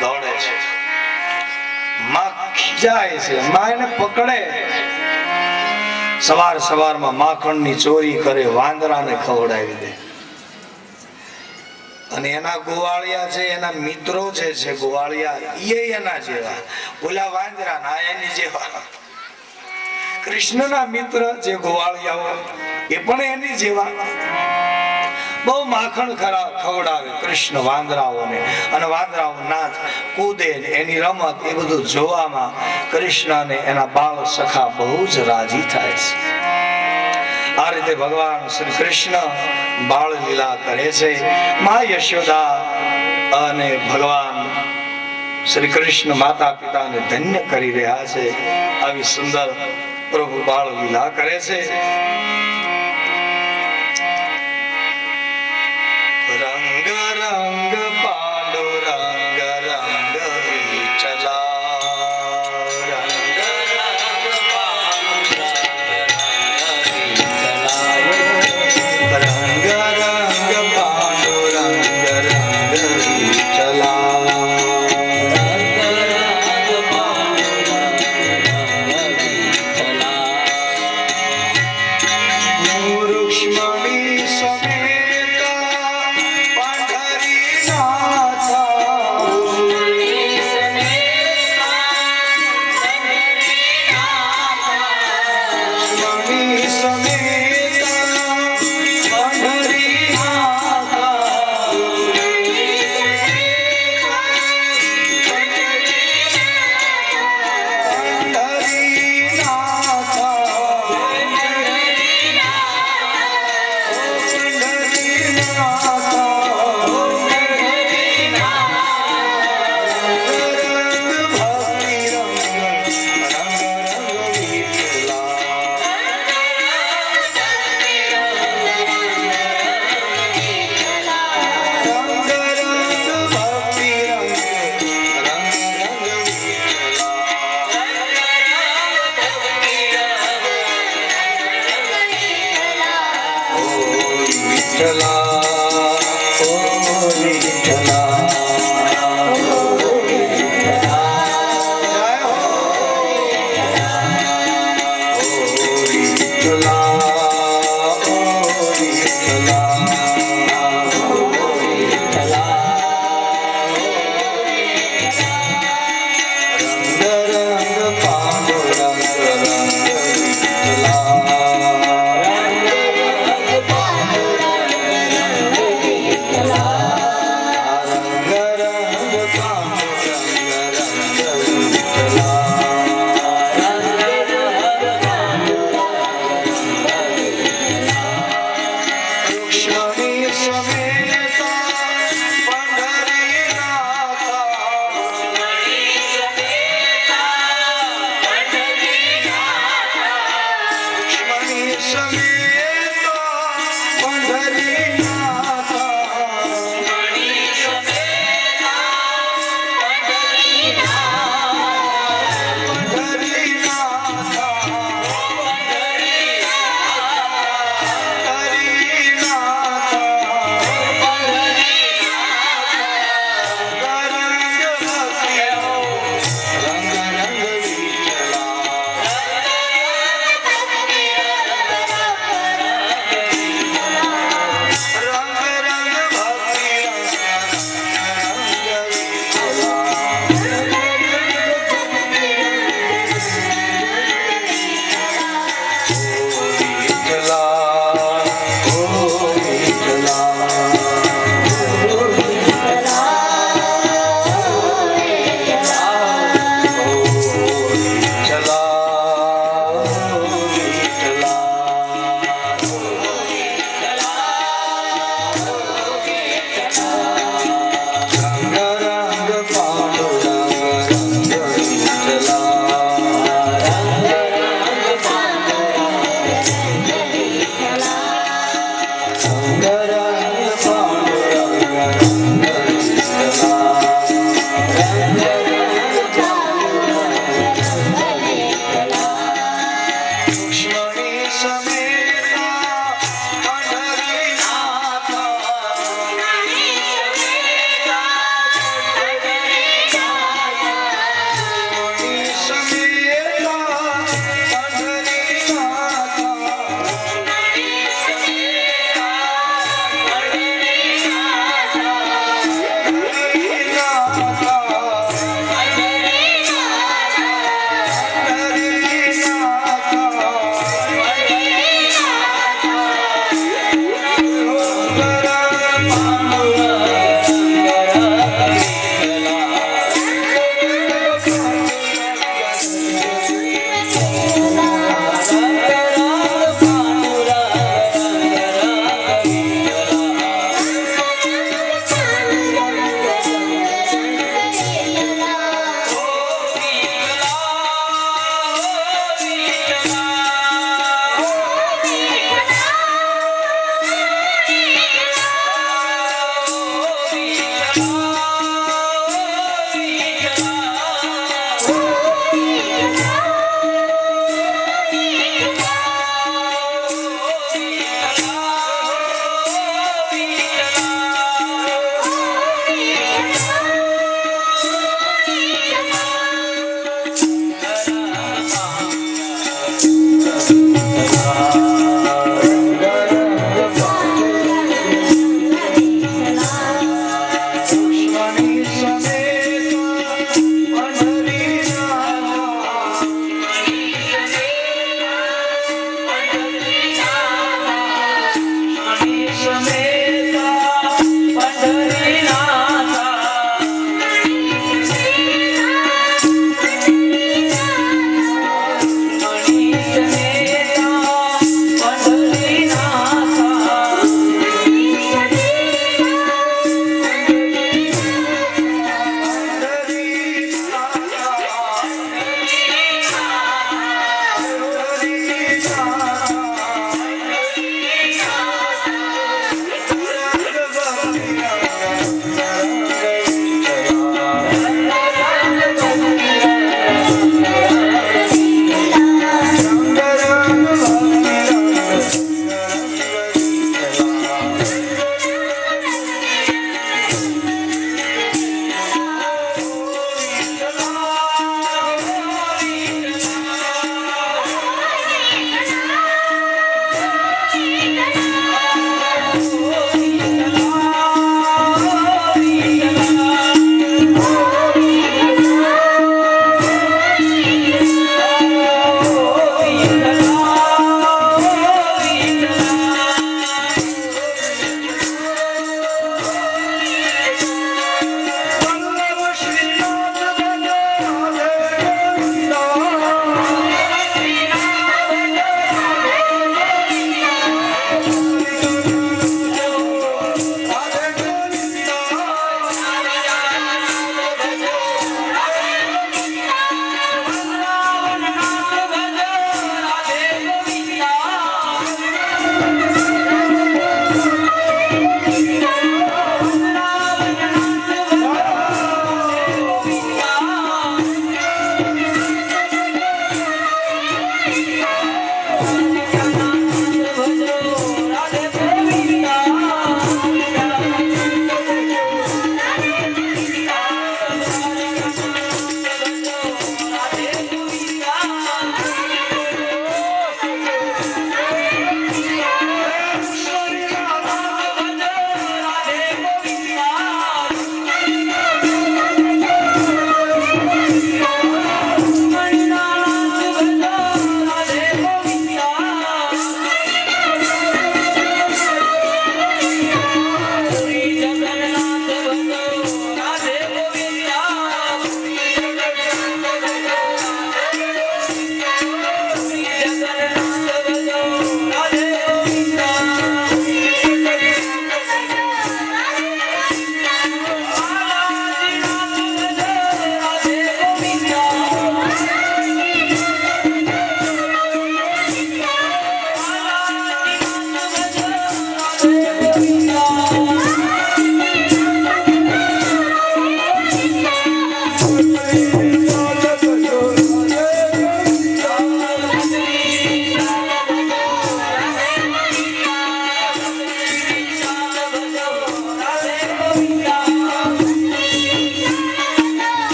દોડે છે. માં ખીજાય છે, માં એને પકડે. સવારમાં માખણની ચોરી કરે, વાંદરાને ખવડાવી દે. અને એના ગોવાળિયા છે, એના મિત્રો જે છે ગોવાળિયા, એ એના જેવા, ઓલા વાંદરા ના એની જેવા. કૃષ્ણના મિત્ર જે ગોવાળિયાઓ એ પણ એની જેવા. બહુ માખણ ખવડાવે કૃષ્ણ વાંદરાઓને, અને વાંદરાઓ નાચ કૂદે, એની રમત, એ બધું જોવામાં કૃષ્ણ અને એના બાળ સખા બહુ જ રાજી થાય છે. આ રીતે ભગવાન શ્રી કૃષ્ણ બાળ લીલા કરે છે. મા યશોદા અને ભગવાન શ્રી કૃષ્ણ માતા પિતાને ધન્ય કરી રહ્યા છે. આવી સુંદર પ્રભુ બાળ લીલા કરે છે. રંગ રંગ પાંડુરંગ રંગ વિઠલા, રંગ રંગ પાંડુરંગ રંગ વિઠલા.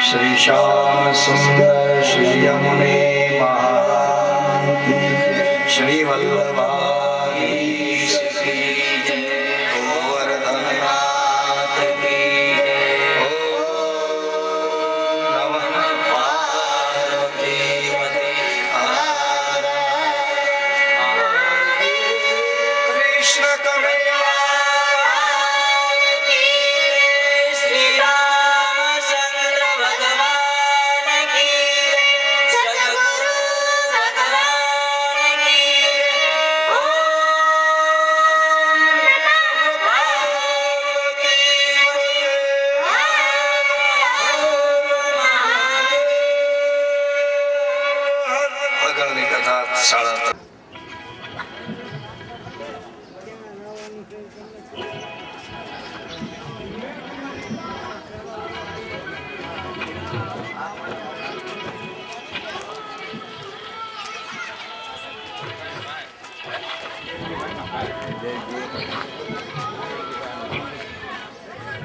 श्री श्याम सुंदर श्री यमुने महाराज श्री वल्लभाधीश की जय। गोवर्धननाथ की जय। ओम नमः पार्वतीपते हर कृष्ण कन्हैया આગળની કથા શાળા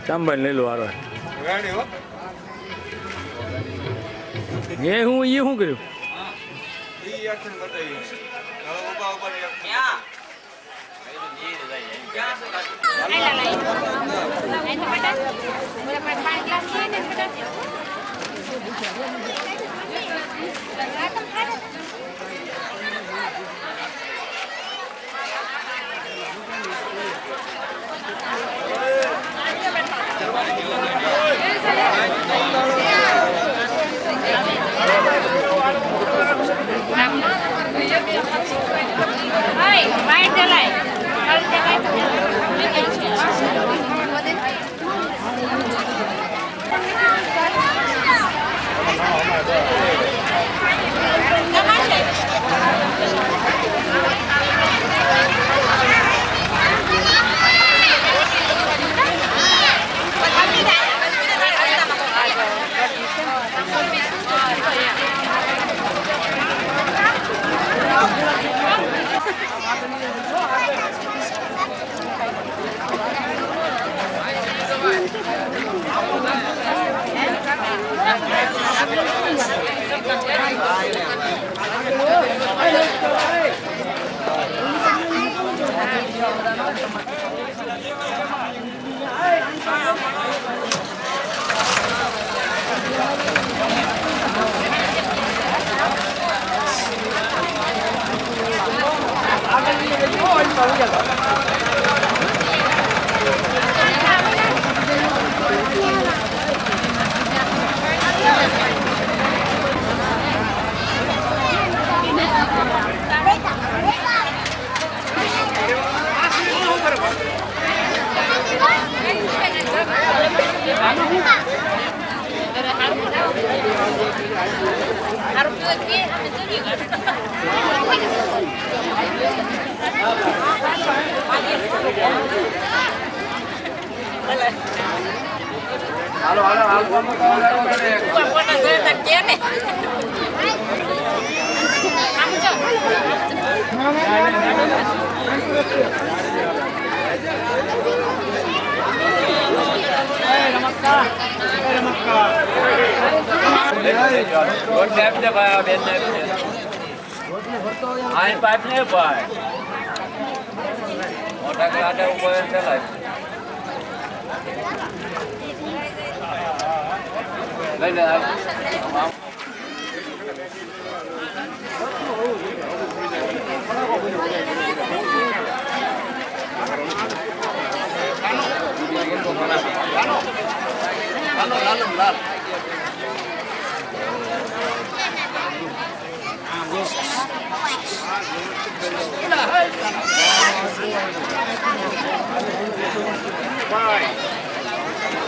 સાંભળ લઈ લો હારો એ હું કર્યું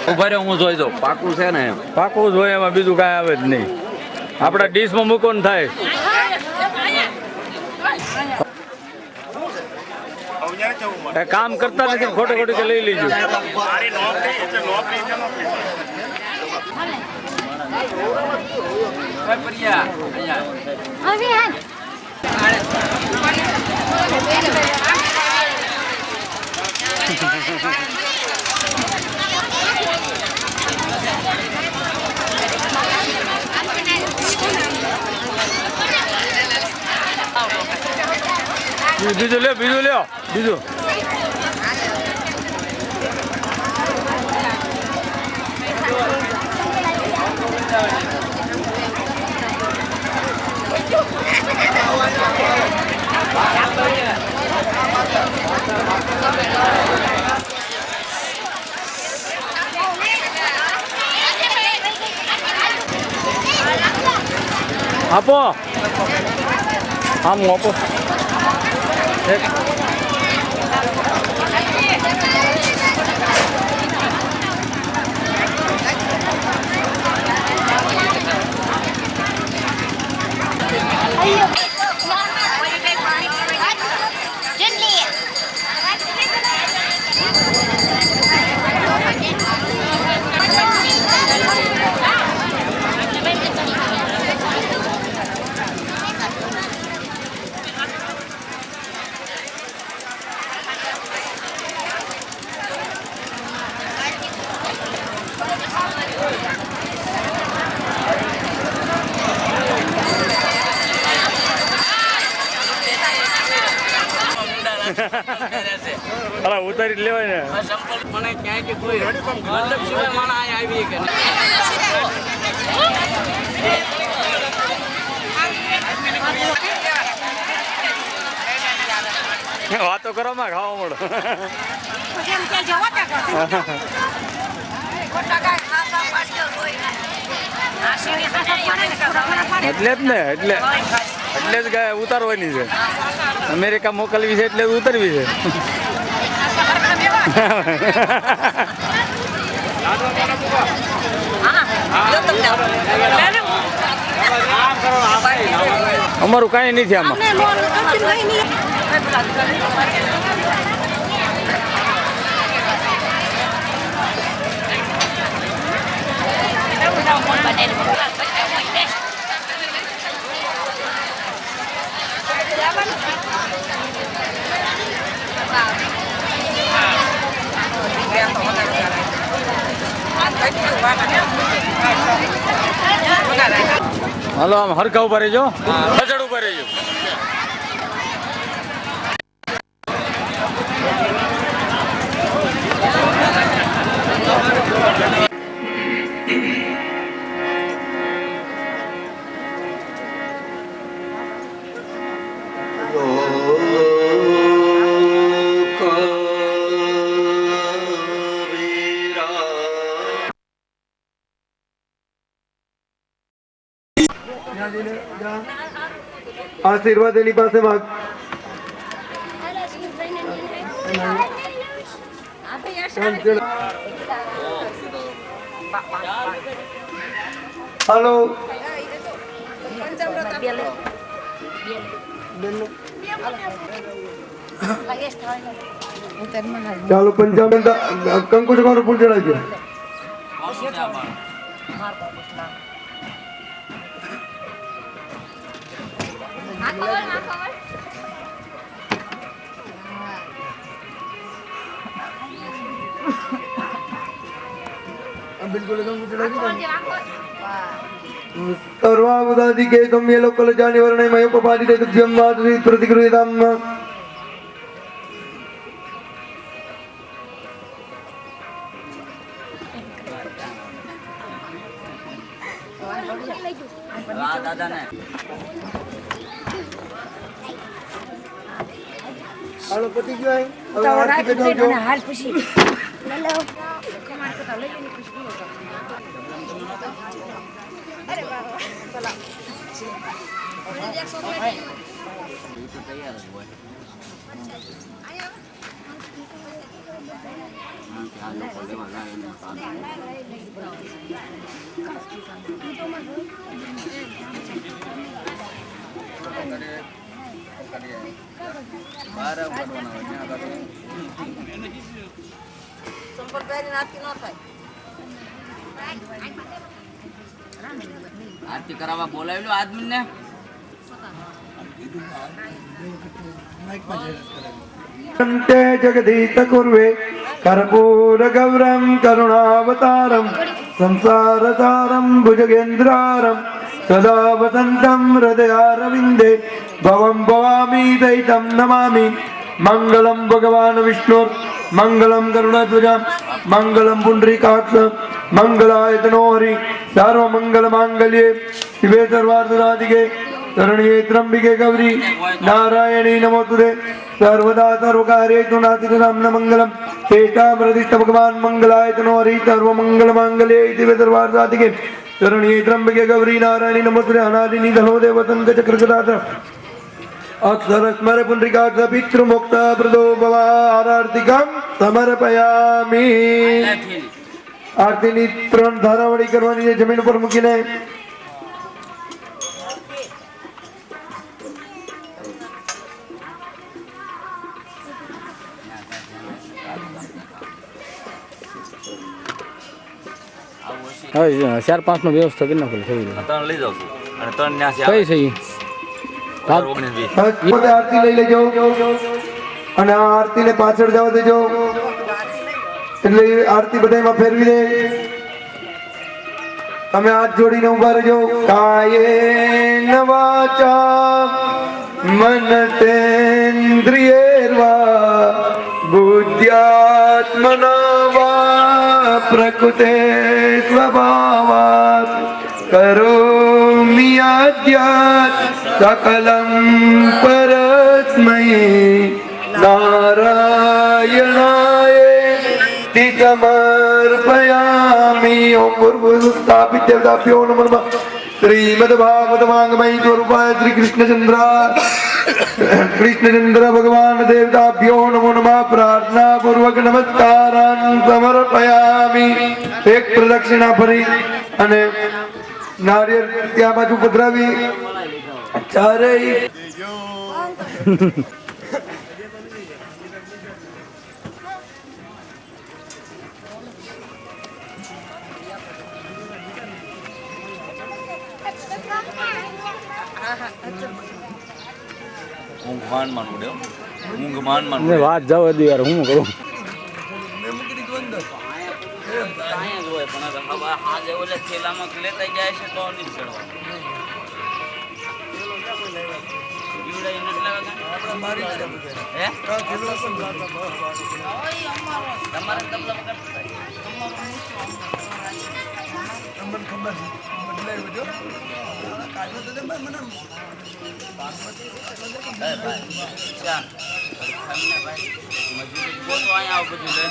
ઉભા રહ્યો હું જોઈ દઉં પાકું છે ને પાકું જ હોય એમાં બીજું કાંઈ આવે જ નહીં આપણા ડીશમાં મૂકો ને થાય કામ કરતા નથી ખોટું ખોટું કે લઈ લીધું બીજું લ્યો બીજું આપો આમ આપો એક અલા ઉતારી લેવાય ને મને ક્યાંય કોઈ મંડપ સિવાય માણસ અહીંયા આવી કે વાતો કરો માં ખાવા મળો એટલે જ ને એટલે જ ગાય ઉતારવાની છે અમેરિકા મોકલવી છે એટલે ઉતરવી છે અમારું કાંઈ નથી આમાં હાલો આમ હરખા ઉભા રહેજો સજડ ઉભા રહેજો આશીર્વાદ એની પાસે માંગ હાલો ચાલો પંચામૃત કંકુ ચકવાનું ફૂલ ચડાવજો सर्वावदादिके गम्ये लोकलजानि वर्णे मयोपपादिते तुभ्यं मातुः प्रतिगृहीताम् હાલો પતિ ગયો હવે આરતી બેઠો હાલ પછી હેલો કમાર કતા લઈ લેની ખુશબુ અરે બાબા ચલા ઓલે દેખ સો એ તો તૈયાર જ હોય આયા આ લોકો લેવા જાય એમ આરતી કરાવવા બોલાવેલો આદમી ને જગદીત કુર્વે કર્પૂર ગૌરમ કરુણાવતારમ संसारसारं भुजगेन्द्रारं सदा वसन्तं हृदयारविन्दे भवं भवामि दयितं नमामि मङ्गलं भगवान् विष्णुर् मङ्गलं गरुडध्वजं मङ्गलं पुण्डरीकाक्ष मङ्गलायतनो हरि सर्वमङ्गलमाङ्गल्ये शिवे सर्वार्थसाधिके शरण्ये त्र्यम्बिके गौरी नारायणी नमोस्तुते सर्वदा सर्वकार्येषु नास्ति नाम्ना मङ्गलं श्रेष्ठामृदिष्ट भगवान् मङ्गलायतनो हरि सर्वमङ्गलमाङ्गल्ये शिवे सर्वार्थसाधिके शरण्ये त्र्यम्बिके गौरी नारायणी नमोस्तुते अनादिनि धनो देवतङ्ग चक्रगदाधर अक्षर स्मर पुण्डरीकाक्ष पितृमुक्त प्रदो भवारार्तिकं समर्पयामि आरतीની 3 ધારાવળી કરવાની છે જમીન ઉપર મૂકીને હવે 4-5 નો વ્યવસ્થા કરી નાખો થઈ જાય 3 લઈ જાઉં છું અને 3 ન્યાસી કઈ છે ઈ? પોતે આરતી લઈ લેજો અને આ આરતીને પાછળ જવા દેજો એટલે આરતી બધામાં ફેરવી દે તમે હાથ જોડીને ઊભા રહેજો કાયેન વાચા મનતેન્દ્રિયેર્વા બુદ્ધ્યાત્મના વા પ્રકૃતે સ્વભાવાત કરોમિ આદ્યાત सकलं परस्मै नारायणाय समर्पयामि ओम भूर्भुवस्सुस्थापित देवताभ्यो नमः श्रीमद्भागवतवाङ्मयी स्वरूपाय श्री कृष्णचंद्र भगवान देवताभ्यो नमो नमः प्रार्थना पूर्वक नमस्कारान् समर्पयामि एक प्रदक्षिणा फरी અને નારિયેળ ત્યાં બાજુ પધરાવી ચારેય ઊંઘ માન ઉડ્યો ઊંઘ માન ને વાત જવા દે યાર હું કરું પણ હવે હાજે ઓલે થેલામાં લેતા જાય છે તો નહીં ચડવા ઈવડા એને એટલે આપણે મારી હે તમારે તબલા વગર તમને ખબર બદલાય જો કાઢો તો મને બાસમતી એ ભાઈ ચાલ ખાઈને ભાઈ મજૂરી બોતો અહીંયા આવ બધું લે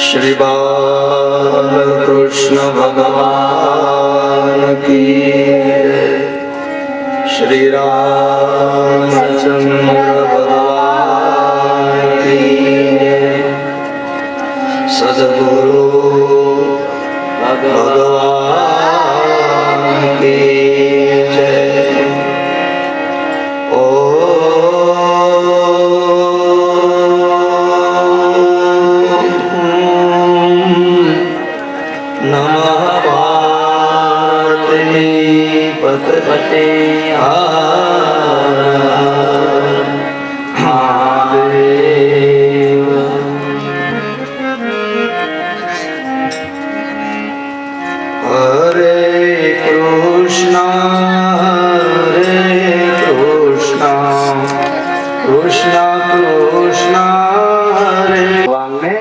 श्री बालकृष्ण भगवान की श्री रामचंद्र भगवान की सद्गुरु भगवान की जय। नमः पार्वती महादेव। हरे कृष्णा कृष्णा कृष्णा हरे। भगवान ने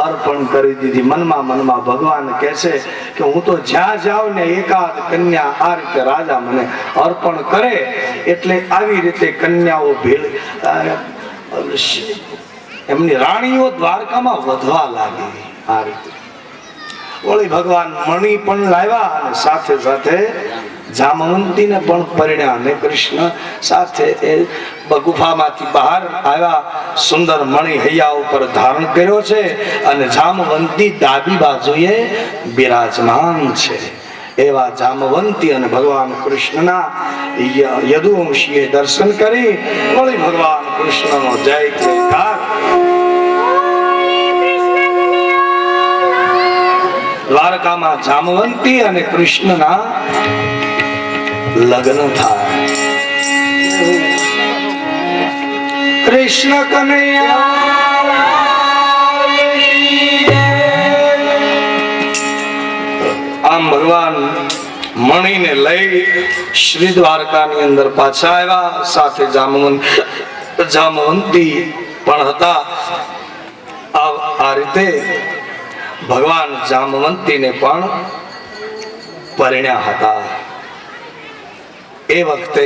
अर्पण કરી દીધી। મનમાં મનમાં ભગવાન કહે છે કે હું તો જ્યાં જાઉં ને એકાદ કન્યા આ રીતે રાજા મને અર્પણ કરે એટલે આવી રીતે કન્યાઓ ભેળ એમની રાણીઓ દ્વારકામાં વધવા લાગી। આ રીતે વળી ભગવાન મણિ પણ લાવ્યા અને સાથે સાથે જામવંતીને પણ પરિણ્યા અને કૃષ્ણ સાથે એ ગુફામાંથી બહાર આવ્યા। સુંદર મણિ હૈયા ઉપર ધારણ કર્યો છે અને જામવંતી ડાબી બાજુએ બિરાજમાન છે। એવા જામવંતી અને ભગવાન કૃષ્ણના યદુવંશીએ દર્શન કરી વળી ભગવાન કૃષ્ણનો જય જયકાર। દ્વારકામાં જામવંતી અને કૃષ્ણના લગ્ન થાય। કૃષ્ણ કનૈયા આમ ભગવાન મણિને લઈ શ્રી દ્વારકાની અંદર પાછા આવ્યા। સાથે જામવંતી પણ હતા। આ રીતે ભગવાન જામવંતીને પણ પરિણ્યા હતા। એ વખતે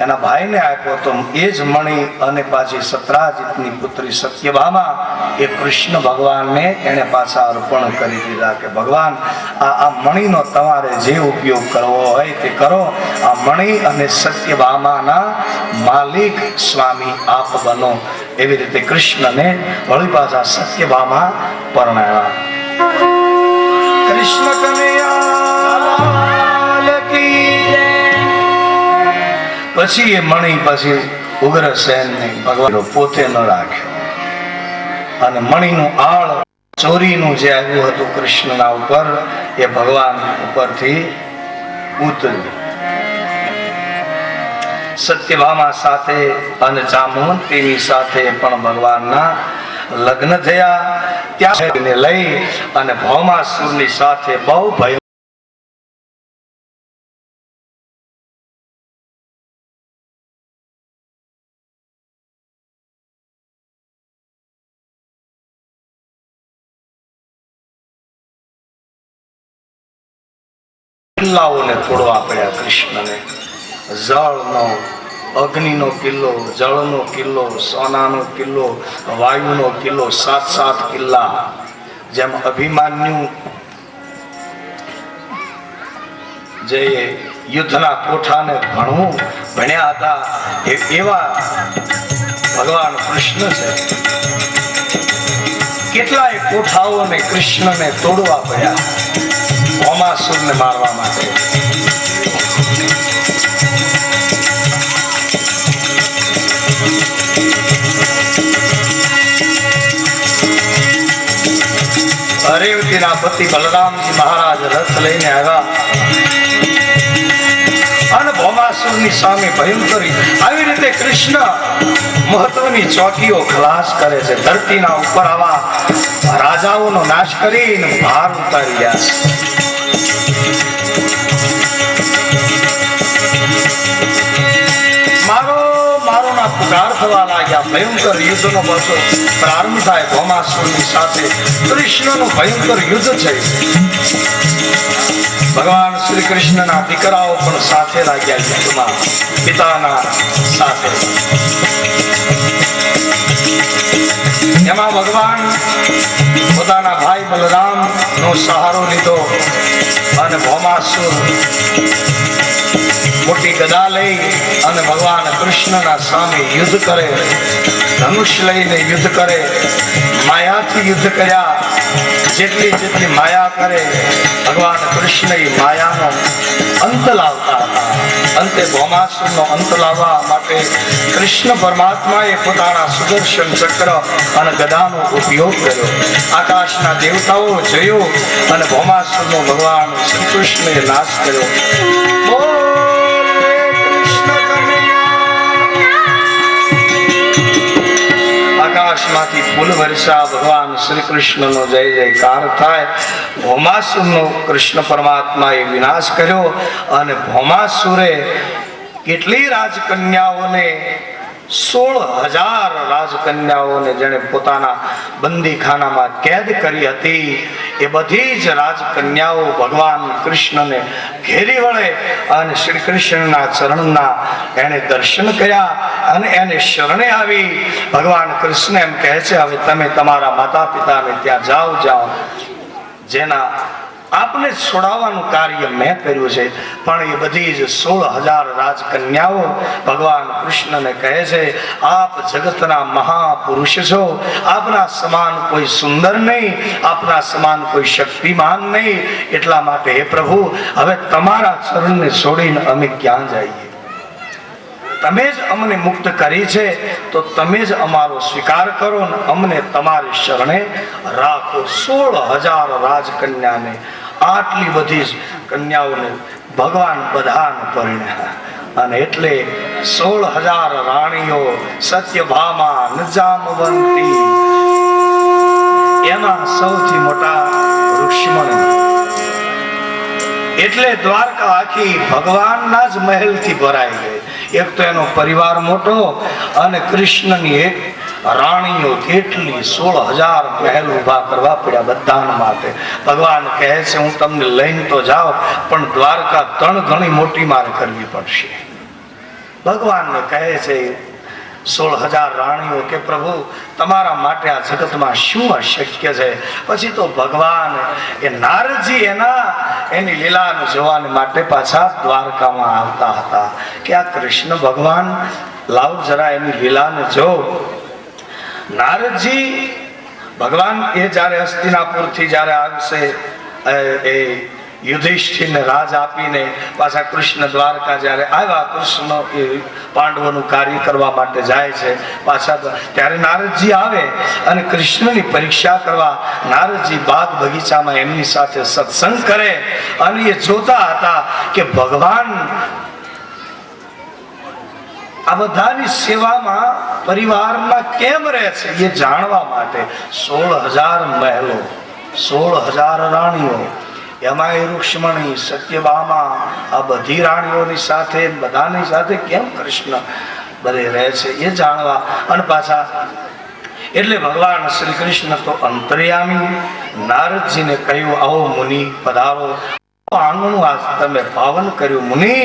એના ભાઈને આપ્યો તો એ જ મણિ અને પાછી સત્રાજીતની પુત્રી સત્યભામા એ કૃષ્ણ ભગવાનને એને પાછા અર્પણ કરી દીધા કે ભગવાન આ મણિનો તમારે જે ઉપયોગ કરવો હોય તે કરો। આ મણિ અને સત્યભામાના માલિક સ્વામી આપ બનો। એવી રીતે કૃષ્ણને વળી પાછા સત્યભામા પરણાવ્યા। કૃષ્ણ કનૈયા પછી એ મણિ પછી ઉગ્રસેનને ભગવાન પોતે ન રાખ્યો અને મણિનું આળ ચોરીનું જે આવ્યું હતું કૃષ્ણના ઉપર એ ભગવાન ઉપરથી ઉતર્યું। સત્યભામા સાથે અને જામવંતીની સાથે પણ ભગવાનના લગ્ન થયા। ત્યાં લઈ અને ભૌમાસુરની સાથે બહુ ભય કિલ્લાઓને તોડવા પડ્યા કૃષ્ણને। જળનો અગ્નિનો કિલ્લો, જળનો કિલ્લો, સોનાનો કિલ્લો, વાયુનો કિલ્લો, 7 કિલ્લા। જેમ અભિમાન્યુ જે યુદ્ધના કોઠાને ભણ્યા હતા એવા ભગવાન કૃષ્ણ છે। કેટલાય કોઠાઓને કૃષ્ણને તોડવા પડ્યા ભૌમાસુરને મારવા માટે। રેવતીના પતિ બલરામજી મહારાજ રથ લઈને આવ્યા અને ભૌમાસુરની સામે ભયંકર આવી રીતે કૃષ્ણ મહત્વની ચોકીઓ ખલાસ કરે છે। ધરતીના ઉપર આવા રાજાઓનો નાશ કરીને ભાર ઉતારી ગયા છે। મારોના પુકાર થવા લાગ્યા। ભયંકર યુદ્ધનો પાછો પ્રારંભ થાય ભૌમાસુરની સાથે। કૃષ્ણનું ભયંકર યુદ્ધ છે। ભગવાન શ્રી કૃષ્ણના દીકરાઓ પણ સાથે લાગ્યા યુદ્ધમાં પિતાના સાથે। એમાં ભગવાન પોતાના ભાઈ બલરામ નો સહારો લીધો અને ભૌમાસુર મોટી ગદા લઈ અને ભગવાન કૃષ્ણના સામે યુદ્ધ કરે, ધનુષ લઈને યુદ્ધ કરે, માયાથી યુદ્ધ કર્યા. જેટલી માયા કરે ભગવાન કૃષ્ણ એ માયાનો અંત લાવતા હતા. અંતે ભૌમાસુરનો અંત લાવવા માટે કૃષ્ણ પરમાત્માએ પોતાના સુદર્શન ચક્ર અને ગદાનો ઉપયોગ કર્યો. આકાશના દેવતાઓ જોયું અને ભૌમાસુરનો ભગવાન શ્રી કૃષ્ણએ નાશ કર્યો. આકાશમાંથી ફૂલ વર્ષા ભગવાન શ્રી કૃષ્ણનો જય જયકાર થાય. ભૌમાસુરનો કૃષ્ણ પરમાત્માએ વિનાશ કર્યો અને ભૌમાસુરે કેટલી રાજકન્યાઓને 16,000 રાજકન્યાઓને જેણે પોતાના બંદીખાનામાં કેદ કરી હતી એ બધી જ રાજકન્યાઓ ભગવાન કૃષ્ણને ઘેરી વળે અને શ્રી કૃષ્ણના ચરણના એને દર્શન કર્યા અને એને શરણે આવી. ભગવાન કૃષ્ણ એમ કહે છે, હવે તમે તમારા માતા પિતાને ત્યાં જાઓ. જેના આપને છોડાવવાનું કાર્ય મેં કર્યું છે. પણ એ બધી જ 16,000 રાજકન્યાઓ ભગવાન કૃષ્ણને કહે છે, આપ જગતના મહાપુરુષ છો, આપના સમાન કોઈ સુંદર નહીં, આપના સમાન કોઈ શક્તિમાન નહીં. એટલા માટે હે પ્રભુ, હવે તમારા ચરણને છોડીને અમે ક્યાં જઈએ? તમે જ અમને મુક્ત કરી છે તો તમે જ અમારો સ્વીકાર કરો ને અમને તમારી શરણે રાખો. 16,000 રાજકન્યાને, આટલી બધી કન્યાઓને ભગવાન બધાને પરિણ્યા. અને એટલે 16,000 રાણીઓ સત્યભામા, નજામવંતી, એમાં સૌથી મોટા રુક્ષ્મણી. એટલે દ્વારકા આખી ભગવાનના જ મહેલથી ભરાઈ ગઈ. એક તો એનો પરિવાર મોટો અને કૃષ્ણની એક રાણીઓ કેટલી 16,000 મહેલ ઉભા કરવા પડ્યા બધાના માટે. ભગવાન કહે છે, હું તમને લઈને તો જાઉં પણ દ્વારકા 3 ગણી મોટી મારે કરવી પડશે. ભગવાનને કહે છે 16,000 રાણીઓ કે પ્રભુ તમારા માટે આ જગતમાં શું અશક્ય છે? પછી તો ભગવાન એ નારદજી એની લીલાને જોવાને માટે પાછા દ્વારકામાં આવતા હતા કે આ કૃષ્ણ ભગવાન લાવ જરા એની લીલાને જો. નારદજી ભગવાન એ જ્યારે હસ્તિનાપુરથી જ્યારે આવશે એ યુધિષ્ઠિરને રાજ આપીને પાછા કૃષ્ણ દ્વારકા જ્યારે આવ્યા, કૃષ્ણ એ પાંડવોનું કાર્ય કરવા માટે જાય છે પાછા, ત્યારે નારદજી આવે અને કૃષ્ણની પરીક્ષા કરવા નારદજી બાગ બગીચામાં એમની સાથે સત્સંગ કરે અને એ જોતા હતા કે ભગવાન આ બધાની સેવામાં પરિવારમાં કેમ રહે છે એ જાણવા માટે 16,000 મહેલો, 16,000 રાણીઓ, એમાં રુક્ષ્મણી, સત્યભામા, આ બધી રાણીઓની સાથે બધાની સાથે કેમ કૃષ્ણ બધે રહે છે એ જાણવા. અને પાછા એટલે ભગવાન શ્રી કૃષ્ણ તો અંતર્યામી નારદજીને કહ્યું, આવો મુનિ પધારો, આંગણું આ તમે પાવન કર્યું મુનિ.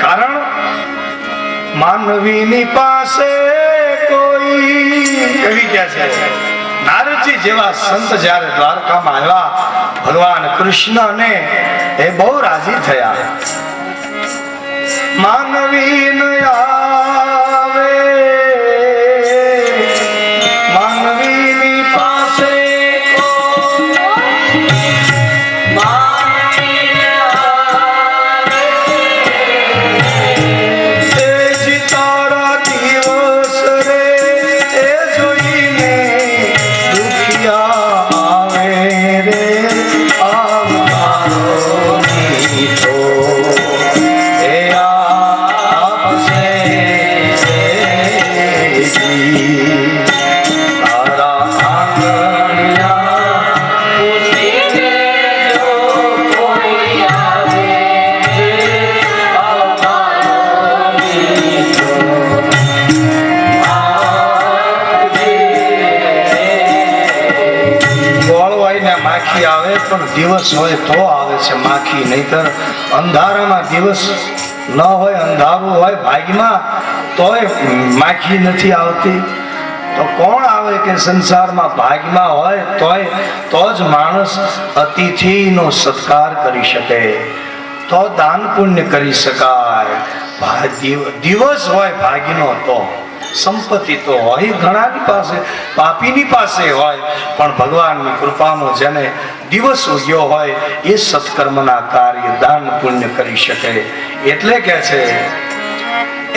કારણ માનવીની પાસે કોઈ કવિ ક્યાં છે, નારદજી જેવા સંત જ્યારે દ્વારકામાં આવ્યા ભગવાન કૃષ્ણ ને એ બહુ રાજી થયા. માનવી ન આવે માનવીની પાસે દિવસ હોય તો આવે છે માખી, નહીતર અંધારામાં દિવસ ન હોય, અંધારું હોય ભાગ્યમાં તોય માખી નથી આવતી. તો કોણ આવે કે સંસારમાં ભાગમાં હોય તોય તો જ માણસ અતિથિનો સત્કાર કરી શકે, તો દાન પુણ્ય કરી શકાય. દિવસ હોય ભાગીનો તો સંપત્તિ તો હોય ઘણાની પાસે, પાપીની પાસે હોય, પણ ભગવાનની કૃપાનો જેને દિવસ ઉગ્યો હોય એ સત્કર્મના કાર્ય દાન પુણ્ય કરી શકે. એટલે કે છે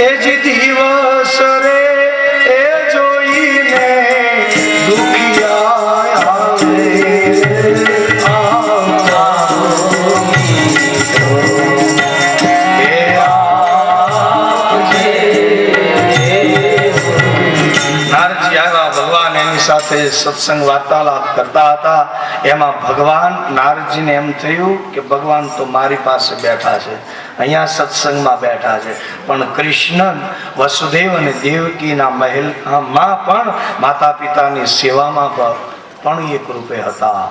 એ જે દિવસ રે એ જોઈને દુખિયા આવે સાથે સત્સંગ વાર્તાલાપ કરતા હતા. એમાં ભગવાન નારદજીને એમ થયું કે ભગવાન તો મારી પાસે બેઠા છે, અહીંયા સત્સંગમાં બેઠા છે, પણ કૃષ્ણ વસુદેવ અને દેવકીના મહેલમાં પણ માતા પિતાની સેવામાં પણ એક રૂપે હતા.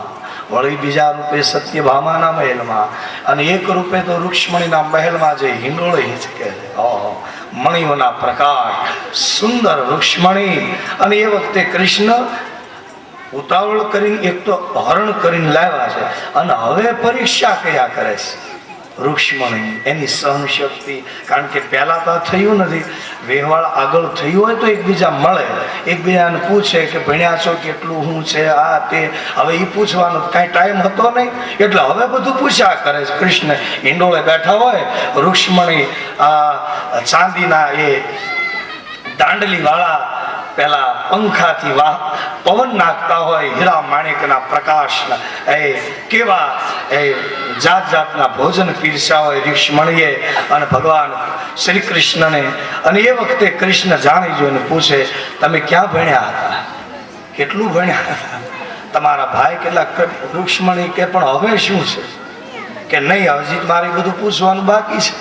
વળી બીજા રૂપે સત્યભામાના મહેલમાં, અને એક રૂપે તો રૂક્ષ્મણીના મહેલમાં જે હિંડોળે હિંચકે મણિઓના પ્રકાશ, સુંદર રૂક્ષ્મણી. અને એ વખતે કૃષ્ણ ઉતાવળ કરીને એક તો હરણ કરીને લાવ્યા છે, અને હવે પરીક્ષા કયા કરે છે રૂક્ષ્મણી, એની સહન શક્તિ. કારણ કે પહેલા તો થયું નથી, વ્યવહાર આગળ થયું હોય તો એકબીજા મળે, એકબીજાને પૂછે કે ભણ્યા છો કેટલું, શું છે આ તે. હવે એ પૂછવાનો કાંઈ ટાઈમ હતો નહીં, એટલે હવે બધું પૂછ્યા કરે છે. કૃષ્ણ હિંડોળે બેઠા હોય, રૂક્ષ્મણી આ ચાંદીના એ દાંડલી વાળા પેલા પંખાથી પવન નાખતા હોય, હીરા માણેકના પ્રકાશના એ કેવા એ જાત જાતના ભોજન પીરસા હોય રૂક્ષ્મણીએ અને ભગવાન શ્રી કૃષ્ણને. અને એ વખતે કૃષ્ણ જાણી જોઈને પૂછે તમે ક્યાં ભણ્યા હતા, કેટલું ભણ્યા હતા, તમારા ભાઈ કેટલા. રૂક્ષ્મણી કે પણ હવે શું છે કે નહીં, હજી મારે બધું પૂછવાનું બાકી છે.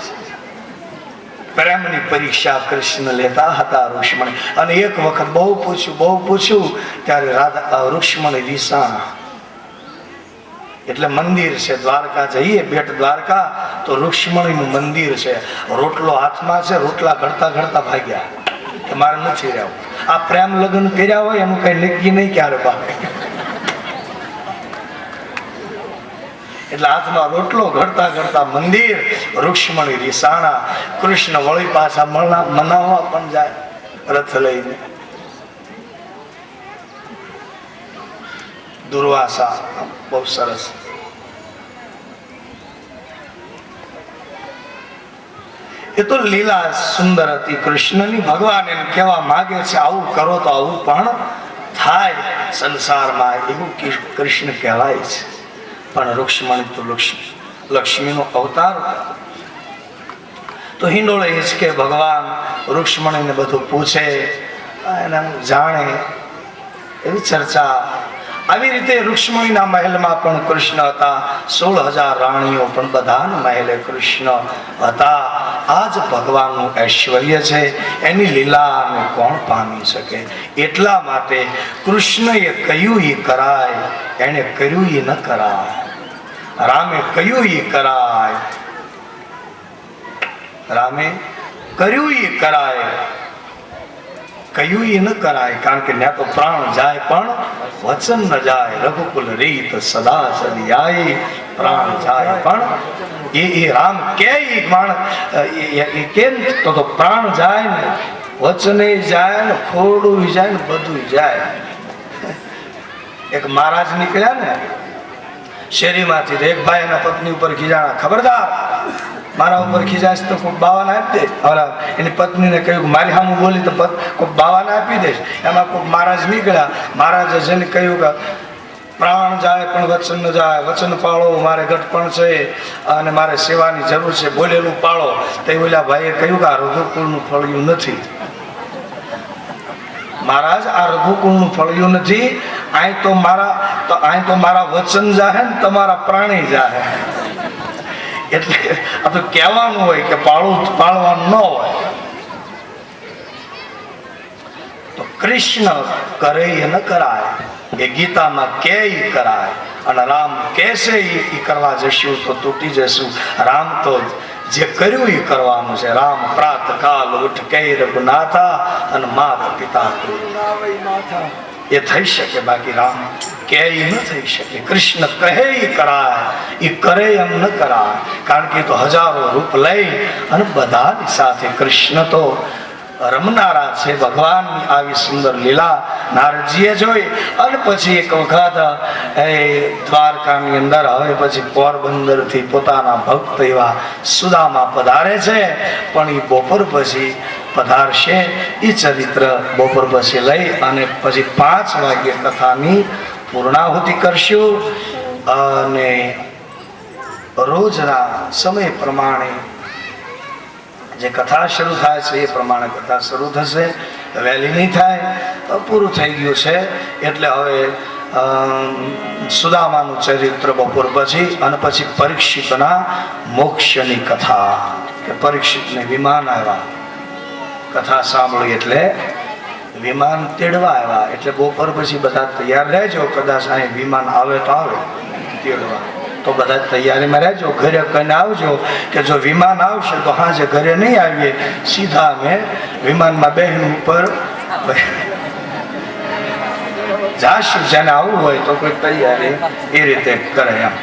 પ્રેમની પરીક્ષા કૃષ્ણ લેતા હતા રૂક્ષ્મણી. અને એક વખત બહુ પૂછ્યું ત્યારે રાધા રૂક્ષ્મણી રીસાણા. એટલે મંદિર છે દ્વારકા જઈએ, બેટ દ્વારકા તો રૂક્ષ્મણીનું મંદિર છે, રોટલો હાથમાં છે, રોટલા ઘડતા ઘડતા ભાગ્યા કે મારે નથી રહેવું. આ પ્રેમ લગ્ન કર્યા હોય એનું કઈ નક્કી નહીં ક્યારે ભાગે. એટલે હાથમાં રોટલો ઘડતા ઘડતા મંદિર, રૂક્ષ્મણી રીસાણા. કૃષ્ણ વળી પાછા મનાવવા પણ જાય રથ લઈને. દુર્વાસા બહુ સરસ. એ તો લીલા સુંદર હતી કૃષ્ણની. ભગવાન એમ કહેવા માંગે છે આવું કરો તો આવું પણ થાય સંસારમાં, એવું કૃષ્ણ કહેવાય છે. પણ રૂક્ષ્મણી તો લક્ષ્મીનો અવતાર. તો હિંડોળે હિંચકે ભગવાન રૂક્ષ્મણીને બધું પૂછે, એને જાણે, એવી ચર્ચા. આવી રીતે રૂક્ષ્મણીના મહેલમાં પણ કૃષ્ણ હતા. 16,000 રાણીઓ પણ બધાના મહેલે કૃષ્ણ હતા. આ જ ભગવાનનું ઐશ્વર્ય છે, એની લીલાને કોણ પામી શકે. એટલા માટે કૃષ્ણએ કહ્યું એ કરાય, એને કર્યું એ ન કરાય. રામે કહ્યું એ કરાય, રામે કર્યું એ કરાય, કહ્યું એ ન કરાય. કારણ કે ત્યાં તો પ્રાણ જાય પણ વચન ન જાય. રઘુકુલ રીત સદા સદિયાય, પ્રાણ જાય પણ એ રામ કે કેમ તો પ્રાણ જાય ને, વચને જાય ને, ખોડું જાય ને, બધું જાય. એક મહારાજ નીકળ્યા ને શેરીમાંથી, એક ભાઈ એના પત્ની ઉપર ખીજાણા, ખબરદાર મારા ઉપર ખીજાશ તો કોઈ બાવાને આપી દે. હવે એની પત્નીને કહ્યું મારી સામું બોલી તો કોઈ બાવાને આપી દઈશ. એમાં કોઈ મહારાજ નીકળ્યા. મહારાજે જેને કહ્યું કે પ્રાણ જાય પણ વચન ન જાય, વચન પાળો, મારે ઘટપણ છે અને મારે સેવાની જરૂર છે, બોલેલું પાળો. તો ઓલા ભાઈએ કહ્યું કે આ રઘુકુળનું ફળ્યું નથી મહારાજ, આ રઘુકુળનું ફળ્યું નથી. અહીં તો મારા વચન જાહે ને તમારા પ્રાણી જાહે. એટલે આ તો કહેવાનું હોય કે પાળવાનું ન હોય. તો કૃષ્ણ કરે એ ન કરાય, એ ગીતામાં કે કરાય. અને રામ કહેશે એ કરવા જશું તો તૂટી જશું. રામ તો જે કર્યું એ કરવાનું છે. રામ પ્રાત કાલ ઉઠ કહી રઘુનાથા અને માત પિતા એ થઈ શકે, બાકી રામ કે ન થઈ શકે. કૃષ્ણ કહે એ કરાય, એ કરે એમ ન કરાય, કારણ કે એ તો હજારો રૂપ લઈ અને બધાની સાથે કૃષ્ણ તો રમનારા છે. ભગવાનની આવી સુંદર લીલા નારદજીએ જોઈ અને પછી એક વખત એ દ્વારકાની અંદર હવે પછી પોરબંદર થી પોતાના ભક્ત એવા સુદામા પધારે છે, પણ એ બપોર પછી પધારશે. એ ચરિત્ર બપોર પછી લઈ અને પછી 5 વાગ્યે કથાની પૂર્ણાહુતિ કરશું અને રોજના સમય પ્રમાણે જે કથા શરૂ થાય છે એ પ્રમાણે કથા શરૂ થશે. વહેલી નહીં થાય, પૂરું થઈ ગયું છે એટલે હવે સુદામાનું ચરિત્ર બપોર પછી અને પછી પરીક્ષિતના મોક્ષની કથા કે પરીક્ષિતને વિમાન આવ્યા. કથા સાંભળી એટલે વિમાન તેડવા આવ્યા, એટલે બપોર પછી બધા તૈયાર રહેજો. કદાચ અહીં વિમાન આવે તો આવે તેડવા, તો બધા તૈયારીમાં રહેજો. ઘરે કહીને આવજો કે જો વિમાન આવશે તો હાજે ઘરે નહીં આવીએ, સીધા અમે વિમાનમાં બહેન ઉપર જાશું. જેને આવવું હોય તો કોઈ તૈયારી એ રીતે કરે એમ.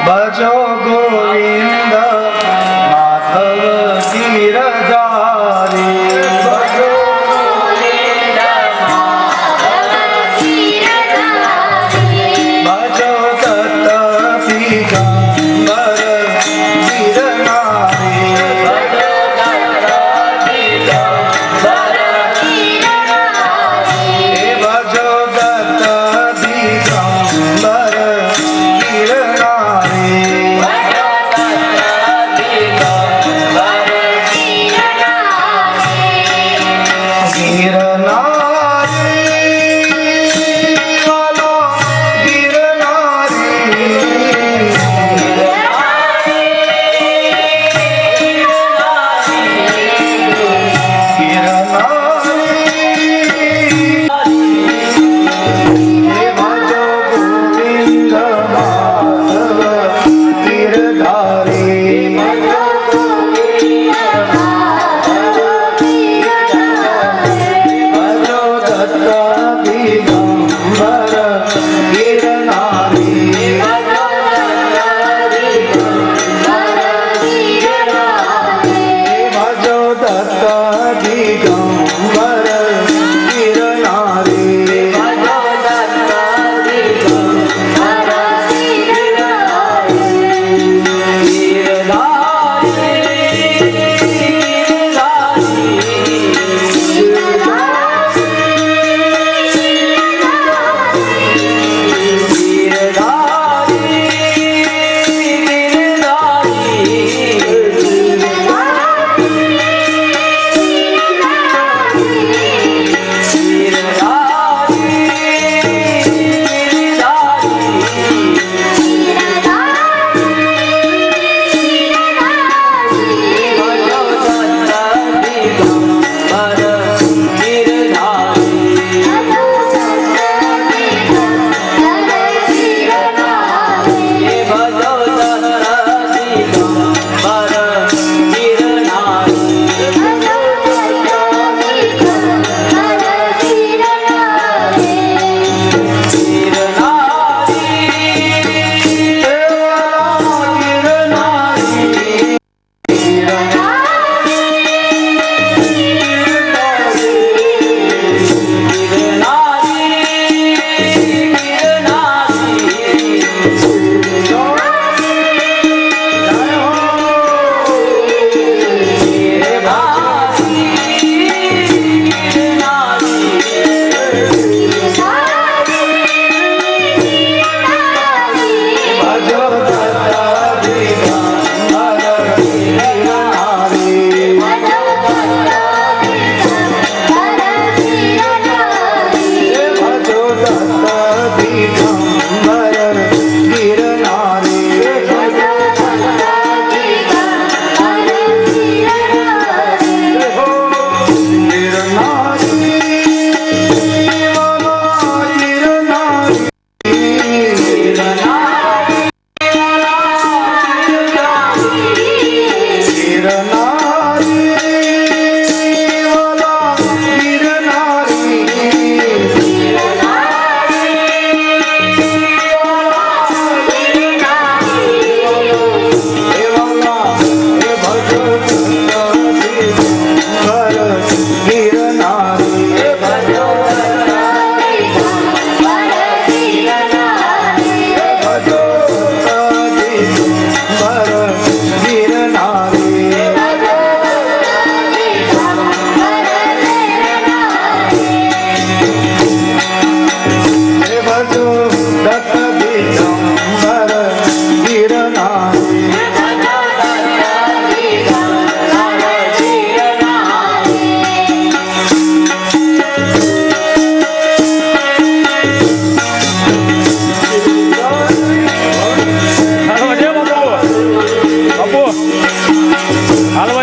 ભજો ગોવિંદ માધવ ગિરધારી,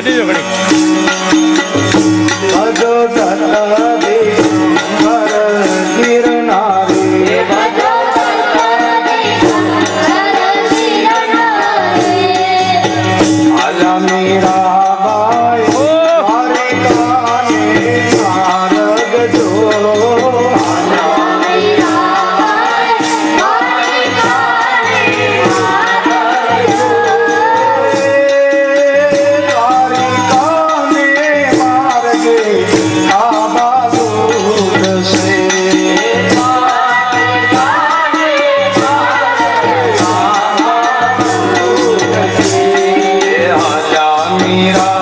જવા દેજો ઘડી. ભજો સતવે હર ગિરનારી આલા મીરાબાઈ દ્વારિકાને માર્ગ જો દ્વારિકાને માર્ગે આબા દૂત છે આલા મીરા